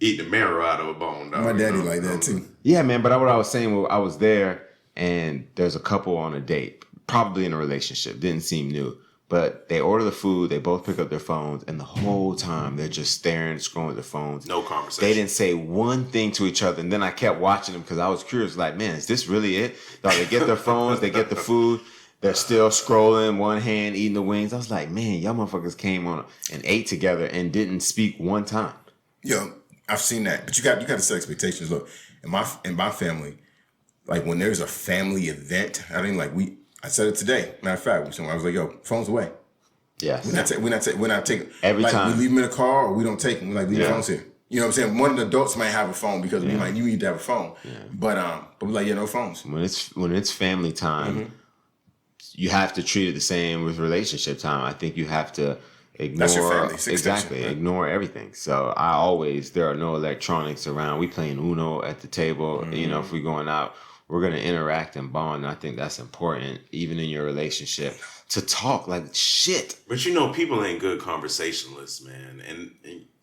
eat the marrow out of a bone, dog. My daddy like that too. Yeah, man. But what I was saying, I was there, and there's a couple on a date, probably in a relationship. Didn't seem new. But they order the food, they both pick up their phones, and the whole time they're just staring, scrolling at their phones. No conversation. They didn't say one thing to each other, and then I kept watching them because I was curious, like, man, is this really it? No, they get their phones, they get the food, they're still scrolling, one hand eating the wings. I was like, man, y'all motherfuckers came on and ate together and didn't speak one time. Yo, I've seen that, but you got to set expectations. Look, in my family, like when there's a family event, I said it today. Matter of fact, I was like, "Yo, phones away." Yes. We're not taking every time. We leave them in the car or we don't take them. We leave the phones here. You know what I'm saying? One of the adults might have a phone because you need to have a phone. Yeah. But we're like, no phones. When it's family time, you have to treat it the same with relationship time. I think you have to ignore That's your family. exactly, right? Ignore everything. So there are no electronics around. We playing Uno at the table. If we're going out, we're gonna interact and bond. And I think that's important, even in your relationship, to talk like shit. But people ain't good conversationalists, man. And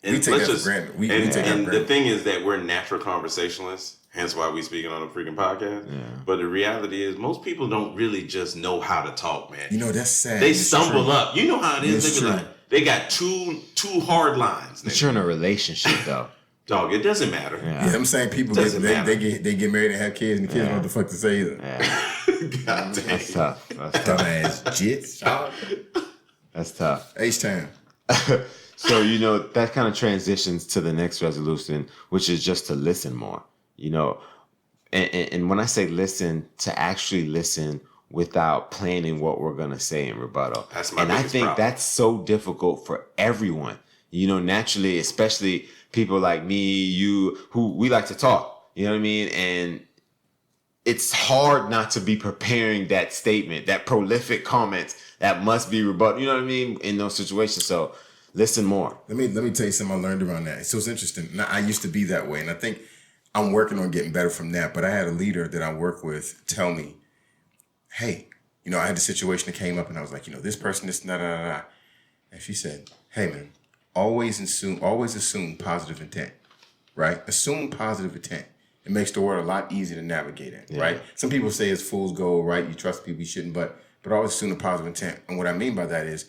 we take that for granted. We take that for granted. The thing is that we're natural conversationalists. Hence why we speaking on a freaking podcast. Yeah. But the reality is most people don't really just know how to talk, man. That's sad. They stumble up. You know how it is. They got two hard lines. But you're in a relationship, though. Dog, it doesn't matter. Yeah, I'm saying people they get married and have kids, and the kids don't know what the fuck to say either. Yeah. God damn. That's tough. Dumbass jits. That's tough. H-Town. So, that kind of transitions to the next resolution, which is just to listen more. And when I say listen, to actually listen without planning what we're going to say in rebuttal. That's my and biggest I think problem. That's so difficult for everyone. Naturally, especially people like me, you, who we like to talk. You know what I mean? And it's hard not to be preparing that statement, that prolific comment that must be rebutted. You know what I mean? In those situations. So listen more. Let me tell you something I learned around that. So it's interesting. Now, I used to be that way, and I think I'm working on getting better from that. But I had a leader that I work with tell me, hey, I had a situation that came up, and I was like, this person, this, da. And she said, hey, man, always assume positive intent, right? Assume positive intent. It makes the world a lot easier to navigate in, right? Some people say it's fool's gold, right? You trust people you shouldn't, but always assume the positive intent. And what I mean by that is,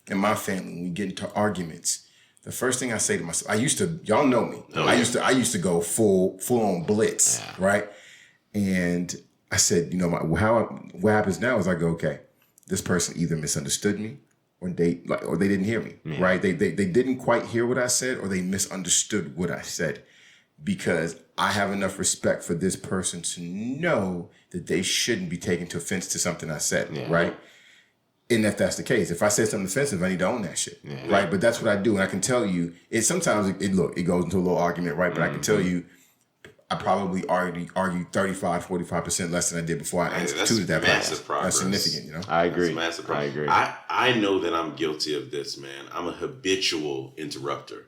in my family, when we get into arguments, the first thing I say to myself, y'all know me. I used to go full on blitz, right? And I said, what happens now is I go, okay, this person either misunderstood me or they didn't hear me, right? They didn't quite hear what I said, or they misunderstood what I said, because I have enough respect for this person to know that they shouldn't be taken to offense to something I said, right? And if that's the case, if I said something offensive, I need to own that shit, right? But that's what I do, and I can tell you, sometimes it goes into a little argument, right? But I can tell you, I probably argue 35, 45% less than I did before I instituted that massive progress. That's significant, I agree. That's massive I agree. I know that I'm guilty of this, man. I'm a habitual interrupter.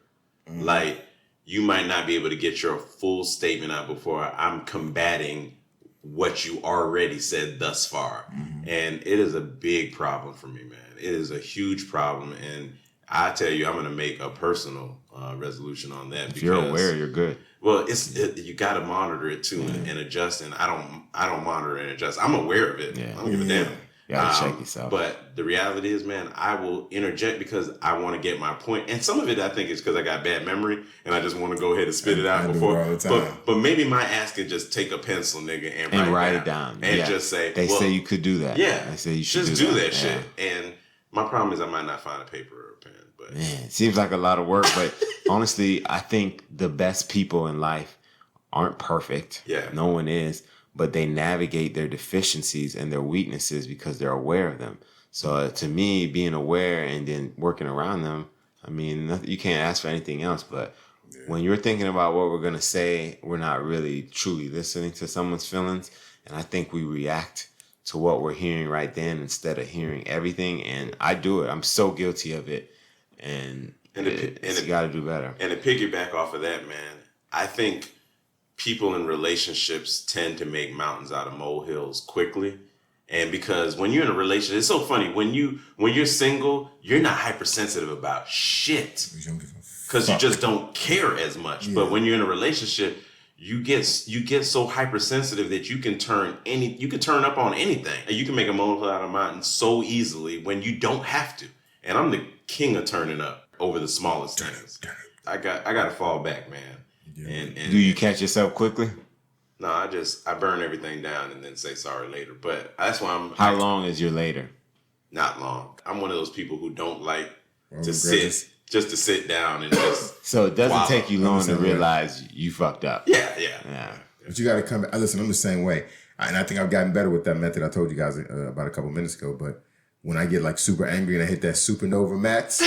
Like, you might not be able to get your full statement out before I'm combating what you already said thus far. And it is a big problem for me, man. It is a huge problem. And I tell you, I'm going to make a personal resolution on that. If you're aware, you're good. Well, you got to monitor it too and adjust. And I don't monitor and adjust. I'm aware of it. I don't give a damn. You gotta check yourself. But the reality is, man, I will interject because I want to get my point. And some of it, I think, is because I got bad memory and I just want to go ahead and spit it out before. Do it all the time. But maybe my ass can just take a pencil, nigga, and write it down. And just say, they say you could do that. Yeah. They say you should just do that shit. And my problem is I might not find a paper or a pen. But man, it seems like a lot of work. But honestly, I think the best people in life aren't perfect. Yeah. No one is. But they navigate their deficiencies and their weaknesses because they're aware of them. So to me, being aware and then working around them, I mean, you can't ask for anything else. But when you're thinking about what we're going to say, we're not really truly listening to someone's feelings. And I think we react to what we're hearing right then instead of hearing everything. And I do it. I'm so guilty of it. And you got to do better. And to piggyback off of that, man, I think people in relationships tend to make mountains out of molehills quickly. And because when you're in a relationship, it's so funny. When you're single, you're not hypersensitive about shit because you just don't care as much. Yeah. But when you're in a relationship, you get so hypersensitive that you can turn up on anything. And you can make a molehill out of a mountain so easily when you don't have to. And I'm the king of turning up over the smallest things. I got to fall back, man. Yeah. And do you catch yourself quickly? No, I burn everything down and then say sorry later. But that's why I'm. How long is your later? Not long. I'm one of those people who don't like to sit down and just. So it doesn't take you long to realize you fucked up. Yeah. But you got to come. Listen, I'm the same way, and I think I've gotten better with that method. I told you guys about a couple minutes ago, but. When I get like super angry and I hit that supernova max,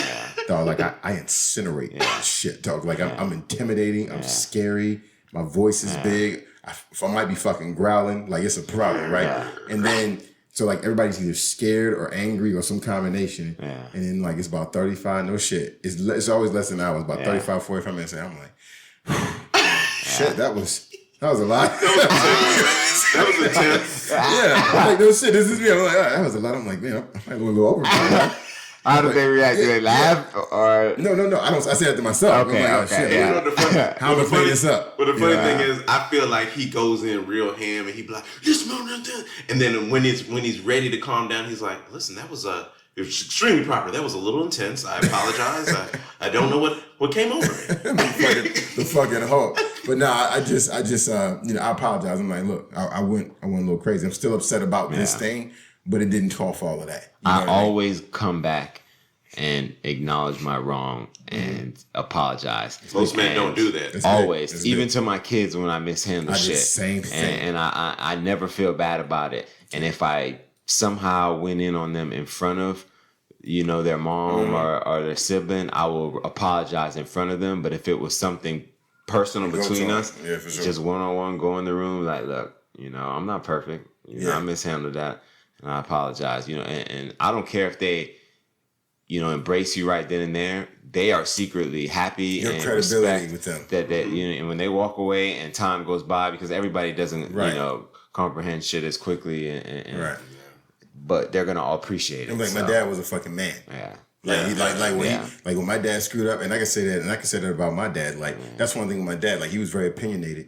dog, like I incinerate shit, dog. Like I'm intimidating, I'm scary, my voice is big. I might be fucking growling, like it's a problem, right? And then So like everybody's either scared or angry or some combination. Yeah. And then like it's about 35, no shit. It's always less than an hour. It's about 35, 45 minutes. And I'm like, shit, that was a lot. That was intense. Yeah. I'm like, no shit, this is me. I'm like, that was a lot. I'm like, man, I might go a little over. How did they react? Did they laugh or? No. I say that to myself. Okay, I'm like, okay, oh, shit. yeah. How am I playing this up? But the funny thing is, I feel like he goes in real ham and he be like, "This man," and then when he's ready to calm down, he's like, "Listen, it was extremely proper. That was a little intense. I apologize. I don't know what came over me." the fucking hoe. But no, I just I apologize. I'm like, look, I went a little crazy. I'm still upset about this thing, but it didn't call for all of that. You know I what mean? always come back and acknowledge my wrong and apologize. Most men don't do that. That's Always, That's even good. to my kids when I mishandle I do shit. the same thing. And I never feel bad about it. And if I somehow went in on them in front of, their mom or their sibling, I will apologize in front of them. But if it was something personal between us, Yeah, for sure. just one-on-one, go in the room, like, look, I'm not perfect. I mishandled that, and I apologize. And I don't care if they, embrace you right then and there. They are secretly happy Your and credibility respect with them. that and when they walk away and time goes by, because everybody doesn't Right. comprehend shit as quickly and Right. but they're gonna all appreciate it. I'm like, my so, dad was a fucking man. yeah. When my dad screwed up, and I can say that, and I can say that about my dad. Like that's one thing with my dad. Like he was very opinionated,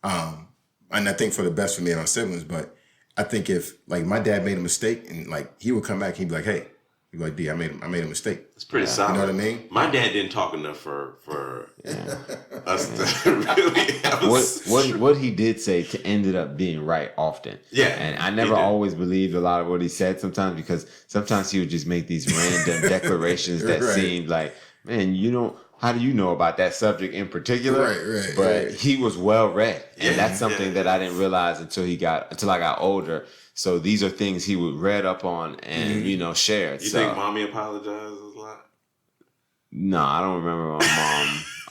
and I think for the best for me and my siblings. But I think if like my dad made a mistake, and like he would come back, he'd be like, "Hey," he'd be like, "D, I made a mistake." It's pretty solid. You know what I mean? My dad didn't talk enough for us to really have What he did say ended up being right often. Yeah, and I never always believed a lot of what he said sometimes, because sometimes he would just make these random declarations that Right. seemed like, man, how do you know about that subject in particular? Right, But he was well read, and that's something that I didn't realize until I got older. So these are things he would read up on and shared. You think mommy apologizes a lot? No, I don't remember my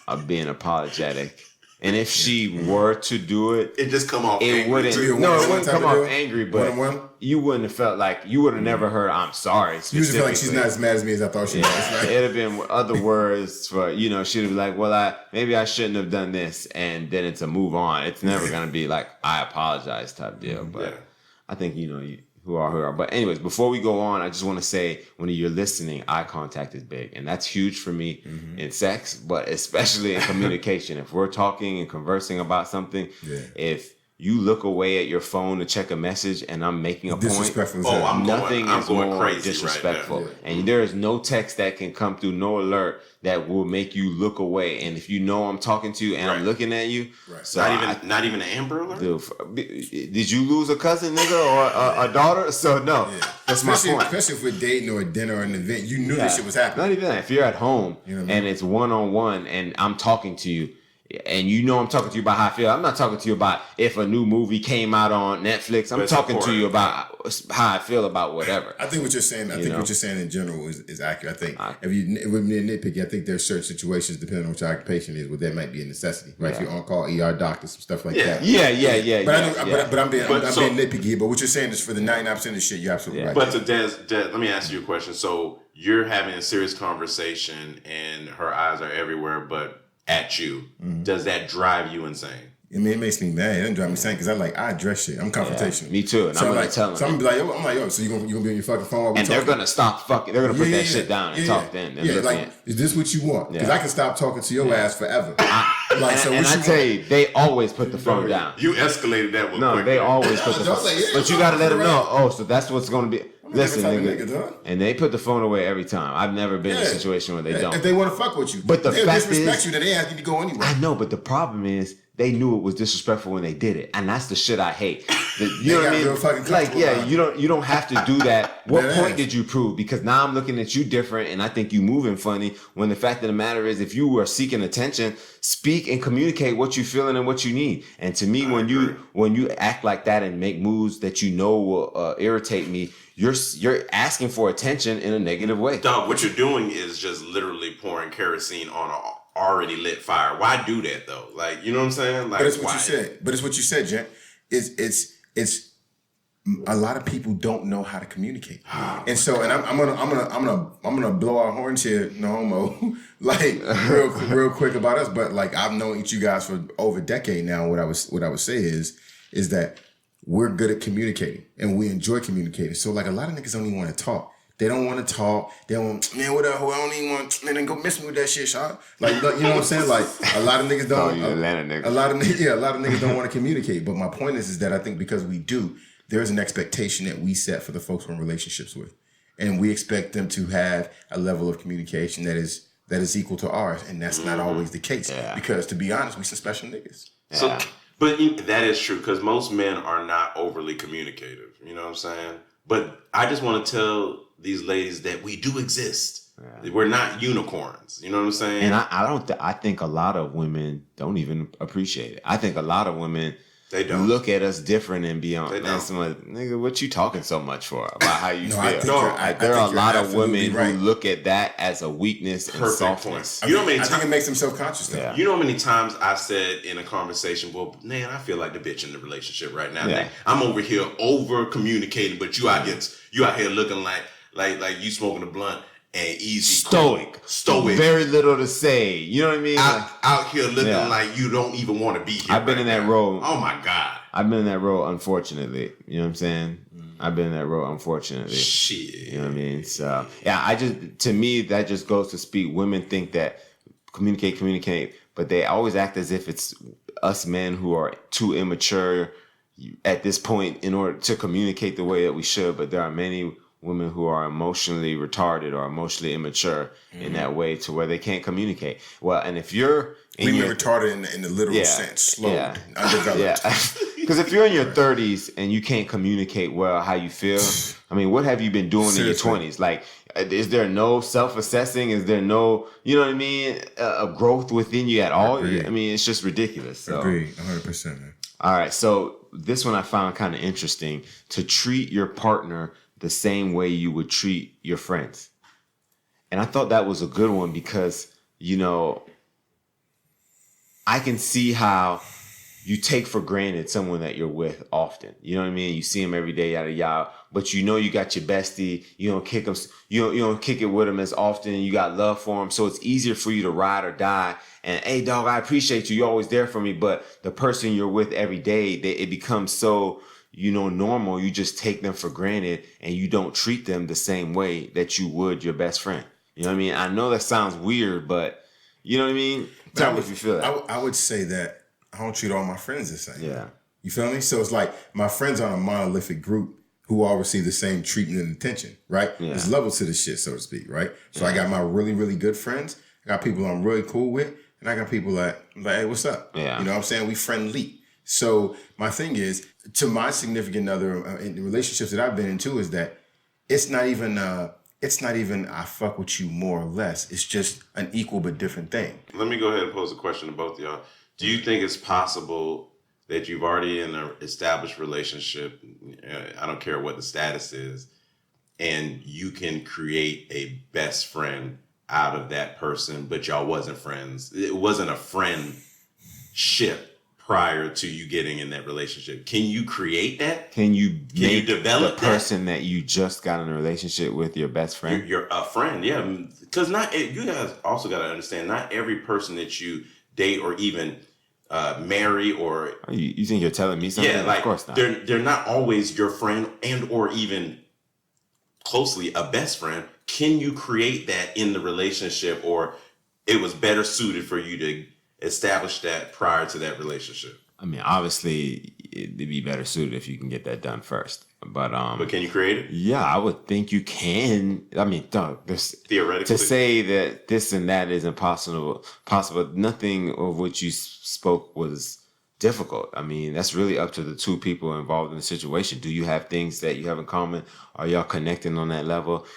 mom being apologetic. And if she were to do it, It just come off. it angry wouldn't. too. No, it one wouldn't type come of off deal? angry, but One-on-one? you wouldn't have felt like you would have never heard "I'm sorry." You usually feel like she's not as specifically. mad as me as I thought she was. Right? It'd have been other words for she'd be like, "Well, maybe I shouldn't have done this," and then it's a move on. It's never gonna be like "I apologize" type deal. But Yeah. I think who are. But anyways, before we go on, I just want to say, when you're listening, eye contact is big, and that's huge for me in sex, but especially in communication. If we're talking and conversing about something, if you look away at your phone to check a message and I'm making a point, Disrespectful as Oh, hell. I'm nothing going is more crazy disrespectful. right now. And there is no text that can come through, no alert that will make you look away. And if I'm talking to you and I'm Right. looking at you, Right. so Not even an Amber Alert. did you lose a cousin, nigga, or a daughter? So no, that's my point. Especially if we're dating or a dinner or an event, you knew this shit was happening. Not even that. If you're at home You know what I mean? and it's one-on-one and I'm talking to you, and I'm talking to you about how I feel. I'm not talking to you about if a new movie came out on Netflix. I'm That's talking to important. you about how I feel about whatever. I think what you're saying. I think what you're saying in general is accurate. I think if you would be nitpicky, I think there's certain situations, depending on what your occupation is, where that might be a necessity. Right? If you're on call, ER doctor, some stuff like that. Yeah. But I'm being So- nitpicky here. But what you're saying is for the 99% of the shit, you're absolutely right. But to Des, let me ask you a question. So you're having a serious conversation, and her eyes are everywhere, but at you. Does that drive you insane? I mean, it makes me mad. It doesn't drive me insane because I address shit. I'm confrontational. Me too, and I'm gonna tell them. So I'm gonna be like, yo, so you gonna be on your fucking phone while we And they're talking? gonna stop fucking. They're gonna put that shit down and talk then. They're looking like, at- is this what you want? Because Yeah. I can stop talking to your ass forever. So and what I you tell want? you, they always put the phone down. You escalated that one. No, quickly. they always put the Don't phone. say, yeah, But you gotta let them right. know. Oh, so that's what's gonna be. Listen, different type nigga. of nigga, dog. And they put the phone away every time. I've never been in a Yeah. situation where they If don't. they want to fuck with you, But the they'll fact disrespect is- you, then they ask you to go anyway. I know, but the problem is they knew it was disrespectful when they did it, and that's the shit I hate. You know what I gotta mean? feel fucking Like, comfortable yeah, about it. you don't have to do that. What That point ass. did you prove? Because now I'm looking at you different, and I think you moving funny. When the fact of the matter is, if you are seeking attention, speak and communicate what you feeling and what you need. And to me, when you act like that and make moves that you know will irritate me, you're asking for attention in a negative way. Dog, what you're doing is just literally pouring kerosene on a already lit fire. Why do that though? Like, you know what I'm saying? Like, But it's what why? you said. But it's what you said, Gent. It's a lot of people don't know how to communicate. And so, and I'm gonna blow our horns here, no homo, like real quick about us. But like I've known you guys for over a decade now. What I would say is that we're good at communicating and we enjoy communicating. So like a lot of niggas don't even want to talk. They don't want to talk. They don't, man, what up? I don't even want, man, then go miss me with that shit, shot. Like, you know what I'm saying? Like, a lot of niggas don't. A lot of niggas don't want to communicate. But my point is that I think because we do, there's an expectation that we set for the folks we're in relationships with. And we expect them to have a level of communication that is equal to ours. And that's not always the case. Yeah. Because to be honest, we some special niggas. So, but that is true because most men are not overly communicative. You know what I'm saying? But I just want to tell these ladies that we do exist. Yeah. We're not unicorns. You know what I'm saying? And I think a lot of women don't even appreciate it. I think a lot of women they don't look at us different and beyond. Nigga, what you talking so much for about how you feel? There are a lot of women who look at that as a weakness and softness. I think it makes them self-conscious. Yeah. You know how many times I've said in a conversation, well, man, I feel like the bitch in the relationship right now. Yeah. I'm over here over communicating, but you out here looking like you smoking a blunt. And easy, stoic, very little to say. You know what I mean? Out here looking like you don't even want to be here. I've been in that role. Oh my God, I've been in that role. Unfortunately, you know what I'm saying? I've been in that role. Unfortunately, shit. You know what I mean? So yeah, to me that just goes to speak. Women think that communicate, but they always act as if it's us men who are too immature at this point in order to communicate the way that we should. But there are many women who are emotionally retarded or emotionally immature in that way to where they can't communicate. Well, and if you're retarded in the literal sense, slow, undeveloped. Because if you're in your 30s and you can't communicate well how you feel, I mean, what have you been doing in your 20s? Like, is there no self-assessing? Is there no, you know what I mean, a growth within you at all? I mean, it's just ridiculous. So. Agreed, 100%, man. All right, so this one I found kind of interesting. To treat your partner the same way you would treat your friends. And I thought that was a good one because, you know, I can see how you take for granted someone that you're with often. You know what I mean? You see them every day, yada yada. But you know you got your bestie. You don't kick them. You don't kick it with them as often. You got love for them, so it's easier for you to ride or die. And hey, dog, I appreciate you. You're always there for me. But the person you're with every day, it becomes so, you know, normal. You just take them for granted, and you don't treat them the same way that you would your best friend. You know what I mean? I know that sounds weird, but you know what I mean? Tell me if you feel that. I would say that I don't treat all my friends the same. Yeah. You feel me? So it's like my friends are a monolithic group who all receive the same treatment and attention, right? Yeah. There's levels to this shit, so to speak, right? So I got my really, really good friends. I got people I'm really cool with. And I got people that like, hey, what's up? Yeah. You know what I'm saying? We friendly. So my thing is, to my significant other in the relationships that I've been into is that it's not even I fuck with you more or less. It's just an equal but different thing. Let me go ahead and pose a question to both of y'all. Do you think it's possible that you've already in an established relationship, I don't care what the status is, and you can create a best friend out of that person, but y'all wasn't friends? It wasn't a friendship prior to you getting in that relationship. Can you create that? Can you develop the person that you just got in a relationship with your best friend? You're a friend, yeah. Because you guys also got to understand, not every person that you date or even marry or... You think you're telling me something? Yeah, like, of course not. They're not always your friend and or even closely a best friend. Can you create that in the relationship, or it was better suited for you to establish that prior to that relationship? I mean, obviously, it'd be better suited if you can get that done first. But can you create it? Yeah, I would think you can. I mean, theoretically, to say that this and that is impossible, nothing of what you spoke was difficult. I mean, that's really up to the two people involved in the situation. Do you have things that you have in common? Are y'all connecting on that level?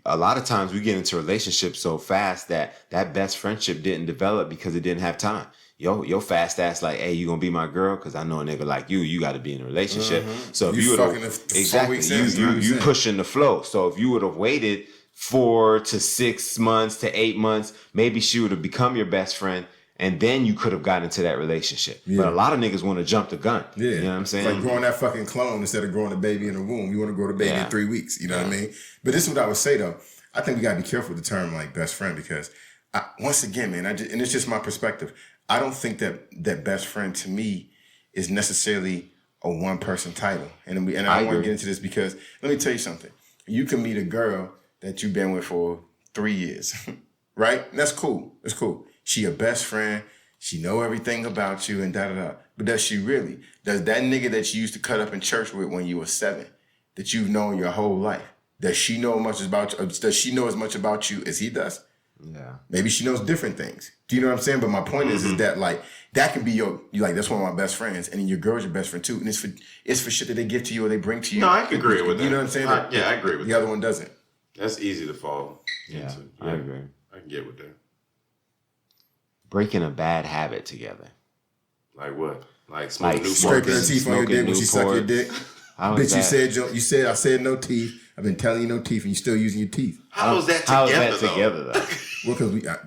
A lot of times we get into relationships so fast that best friendship didn't develop because it didn't have time. Your fast ass like, hey, you gonna be my girl? Because I know a nigga like you got to be in a relationship. Mm-hmm. So if you would have you pushing the flow. So if you would have waited 4 to 6 months to 8 months, maybe she would have become your best friend, And then you could have gotten into that relationship. But a lot of niggas want to jump the gun. Yeah. You know what I'm saying? It's like growing that fucking clone instead of growing a baby in the womb. You want to grow the baby in 3 weeks. You know what I mean? But this is what I would say, though. I think we got to be careful with the term like best friend because, once again, man, and it's just my perspective. I don't think that best friend to me is necessarily a one-person title. And I want to get into this because let me tell you something. You can meet a girl that you've been with for 3 years, right? And that's cool. That's cool. She your best friend. She know everything about you and da-da-da. But does she really? Does that nigga that you used to cut up in church with when you were 7, that you've known your whole life, does she know does she know as much about you as he does? Yeah. Maybe she knows different things. Do you know what I'm saying? But my point is that like that can be you like that's one of my best friends, and then your girl's your best friend too. And it's for shit that they give to you or they bring to you. No, I can agree with that. You know what I'm saying? I agree with that. The other one doesn't. That's easy to fall into. Yeah, I agree. I can get with that. Breaking a bad habit together. Like what? Like smoking Newport. Scraping her teeth on your dick when she suck your dick. Bitch, you said I said no teeth. I've been telling you no teeth, and you still using your teeth. How is that together? How is that together though? Well,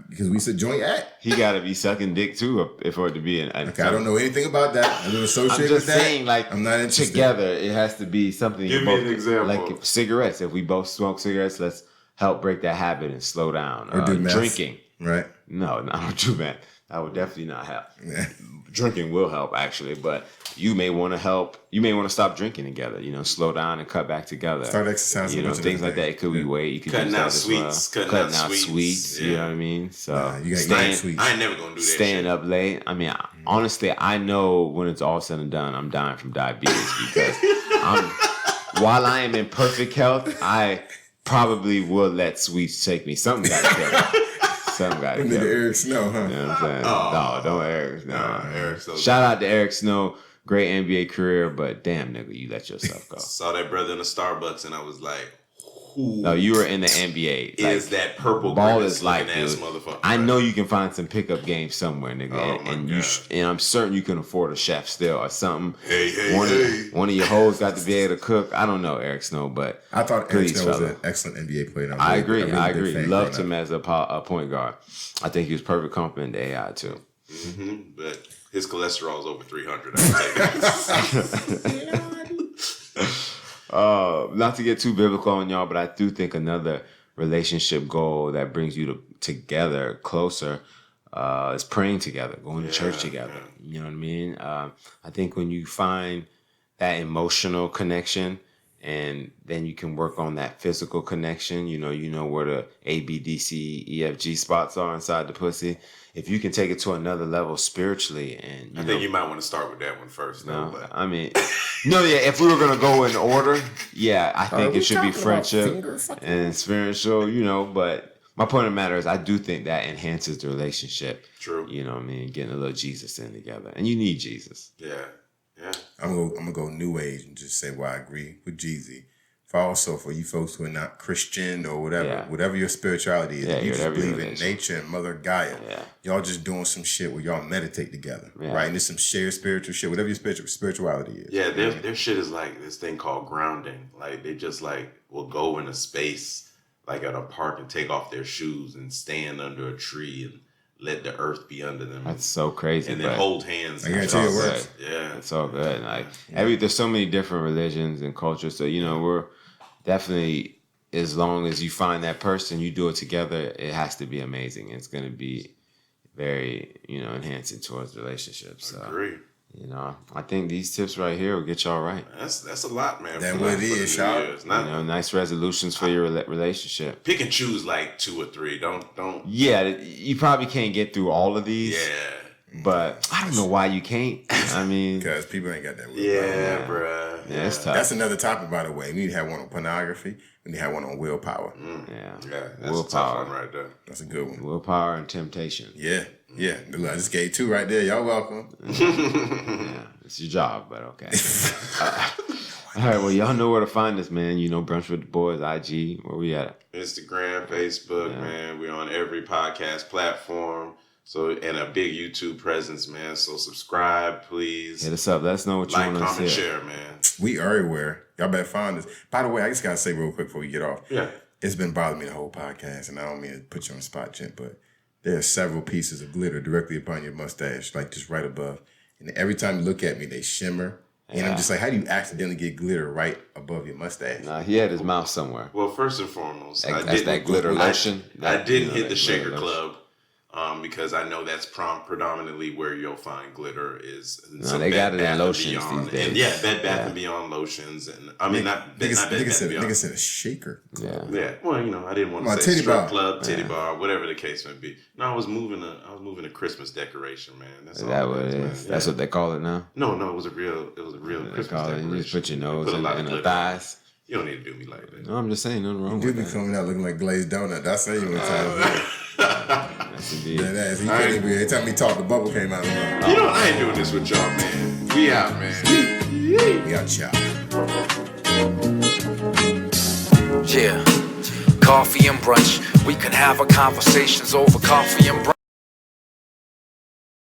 because we said joint act. He got to be sucking dick too, for it to be an. Okay, I don't know anything about that. I don't associate with that. I'm just saying, like, I'm not interested. Together, it has to be something. Give me an example. Like cigarettes. If we both smoke cigarettes, let's help break that habit and slow down. Or do meth. Drinking. Right. No, not do meth. That would definitely not help. Yeah. Drinking will help actually, but you may want to help. You may want to stop drinking together. Slow down and cut back together. Start exercising. Things like that. It could be weight. You could cutting out sweets. Cutting out sweets. You know what I mean? So you got nine sweets. I ain't never gonna do that. Staying up late. I mean, honestly, I know when it's all said and done, I'm dying from diabetes because while I am in perfect health, I probably will let sweets take me. Something got to kill me. Something got to kill me. Eric Snow, huh? You know what I'm saying? No, don't Eric Snow. Eric Snow. Shout out to Eric Snow. Great NBA career, but damn, nigga, you let yourself go. Saw that brother in the Starbucks, and I was like, who? No, you were in the NBA. Is that purple ball is like, ass dude, motherfucker? I know you can find some pickup games somewhere, nigga, and I'm certain you can afford a chef still or something. One of your hoes got to be able to cook. I don't know Eric Snow, but I thought Eric Snow was an excellent NBA player. I agree. Loved him as a point guard. I think he was perfect complement to AI too. Mm-hmm. But his cholesterol is over 300. I Not to get too biblical on y'all, but I do think another relationship goal that brings you together closer is praying together, going to church together. Yeah. You know what I mean? I think when you find that emotional connection, and then you can work on that physical connection. You know where the A, B, D, C, E, F, G spots are inside the pussy. If you can take it to another level spiritually, and I think you might want to start with that one first. If we were gonna go in order, I think it should be friendship and spiritual. But my point of the matter is, I do think that enhances the relationship. True. You know what I mean? Getting a little Jesus in together, and you need Jesus. Yeah. I'm gonna go new age and just say why I agree with Jezzy. For you folks who are not Christian or whatever your spirituality is, you just believe in nature and Mother Gaia. Yeah. Y'all just doing some shit where y'all meditate together, right? And there's some shared spiritual shit, whatever your spirituality is. Yeah, their shit is like this thing called grounding. Like they just will go in a space like at a park and take off their shoes and stand under a tree and let the earth be under them. That's so crazy. And then hold hands. I guarantee it works. Yeah. It's all good. There's so many different religions and cultures. So, we're definitely, as long as you find that person, you do it together, it has to be amazing. It's going to be very, enhancing towards relationships. So, I agree. I think these tips right here will get y'all right. That's a lot, man. That's what it is, y'all. Nice resolutions for your relationship. Pick and choose like 2 or 3. Don't. Yeah, you probably can't get through all of these. Yeah. But I don't know why you can't. I mean, because people ain't got that. Bruh. Yeah, it's tough. That's another topic, by the way. We need to have one on pornography. We need to have one on willpower. Yeah, that's willpower. a tough one right there. That's a good one. Willpower and temptation. Yeah. Look, I just gave 2 right there. Y'all welcome. It's your job, but okay. All right, well, y'all know where to find us, man. Brunch with the Boys, IG. Where we at? Instagram, Facebook, man. We're on every podcast platform. So, and a big YouTube presence, man. So subscribe, please. Hit us up. Let us know what you want to see. Like, comment, share, man. We everywhere. Y'all better find us. By the way, I just got to say real quick before we get off. Yeah. It's been bothering me the whole podcast, and I don't mean to put you on the spot, Gent, but there are several pieces of glitter directly upon your mustache, like just right above. And every time you look at me, they shimmer. And I'm just like, how do you accidentally get glitter right above your mustache? Nah, he had his mouth somewhere. Well, first and foremost, That's that glitter lotion. I didn't hit the that Shaker glitter Club because I know that's predominantly where you'll find glitter is. No, they got it in lotions these days. And yeah, Bed Bath and Beyond lotions, and I mean not Bed Bath and Beyond. Nigga said a Shaker Club. Yeah. Well, you know, I didn't want to say strip club, titty bar, whatever the case may be. No, I was moving a Christmas decoration, man. That's all. That what it is. Man. That's what they call it now. No, it was a real Christmas decoration. You just put your nose in the thighs. You don't need to do me like that. No, I'm just saying, nothing wrong You with do be that. coming out looking like glazed donut. I say you one time. Yes, indeed. That ass. He can't even. Every time he talked, the bubble came out. You know, I ain't doing this with y'all, man. We out, man. We out, y'all. Yeah, coffee and brunch. We can have our conversations over coffee and brunch.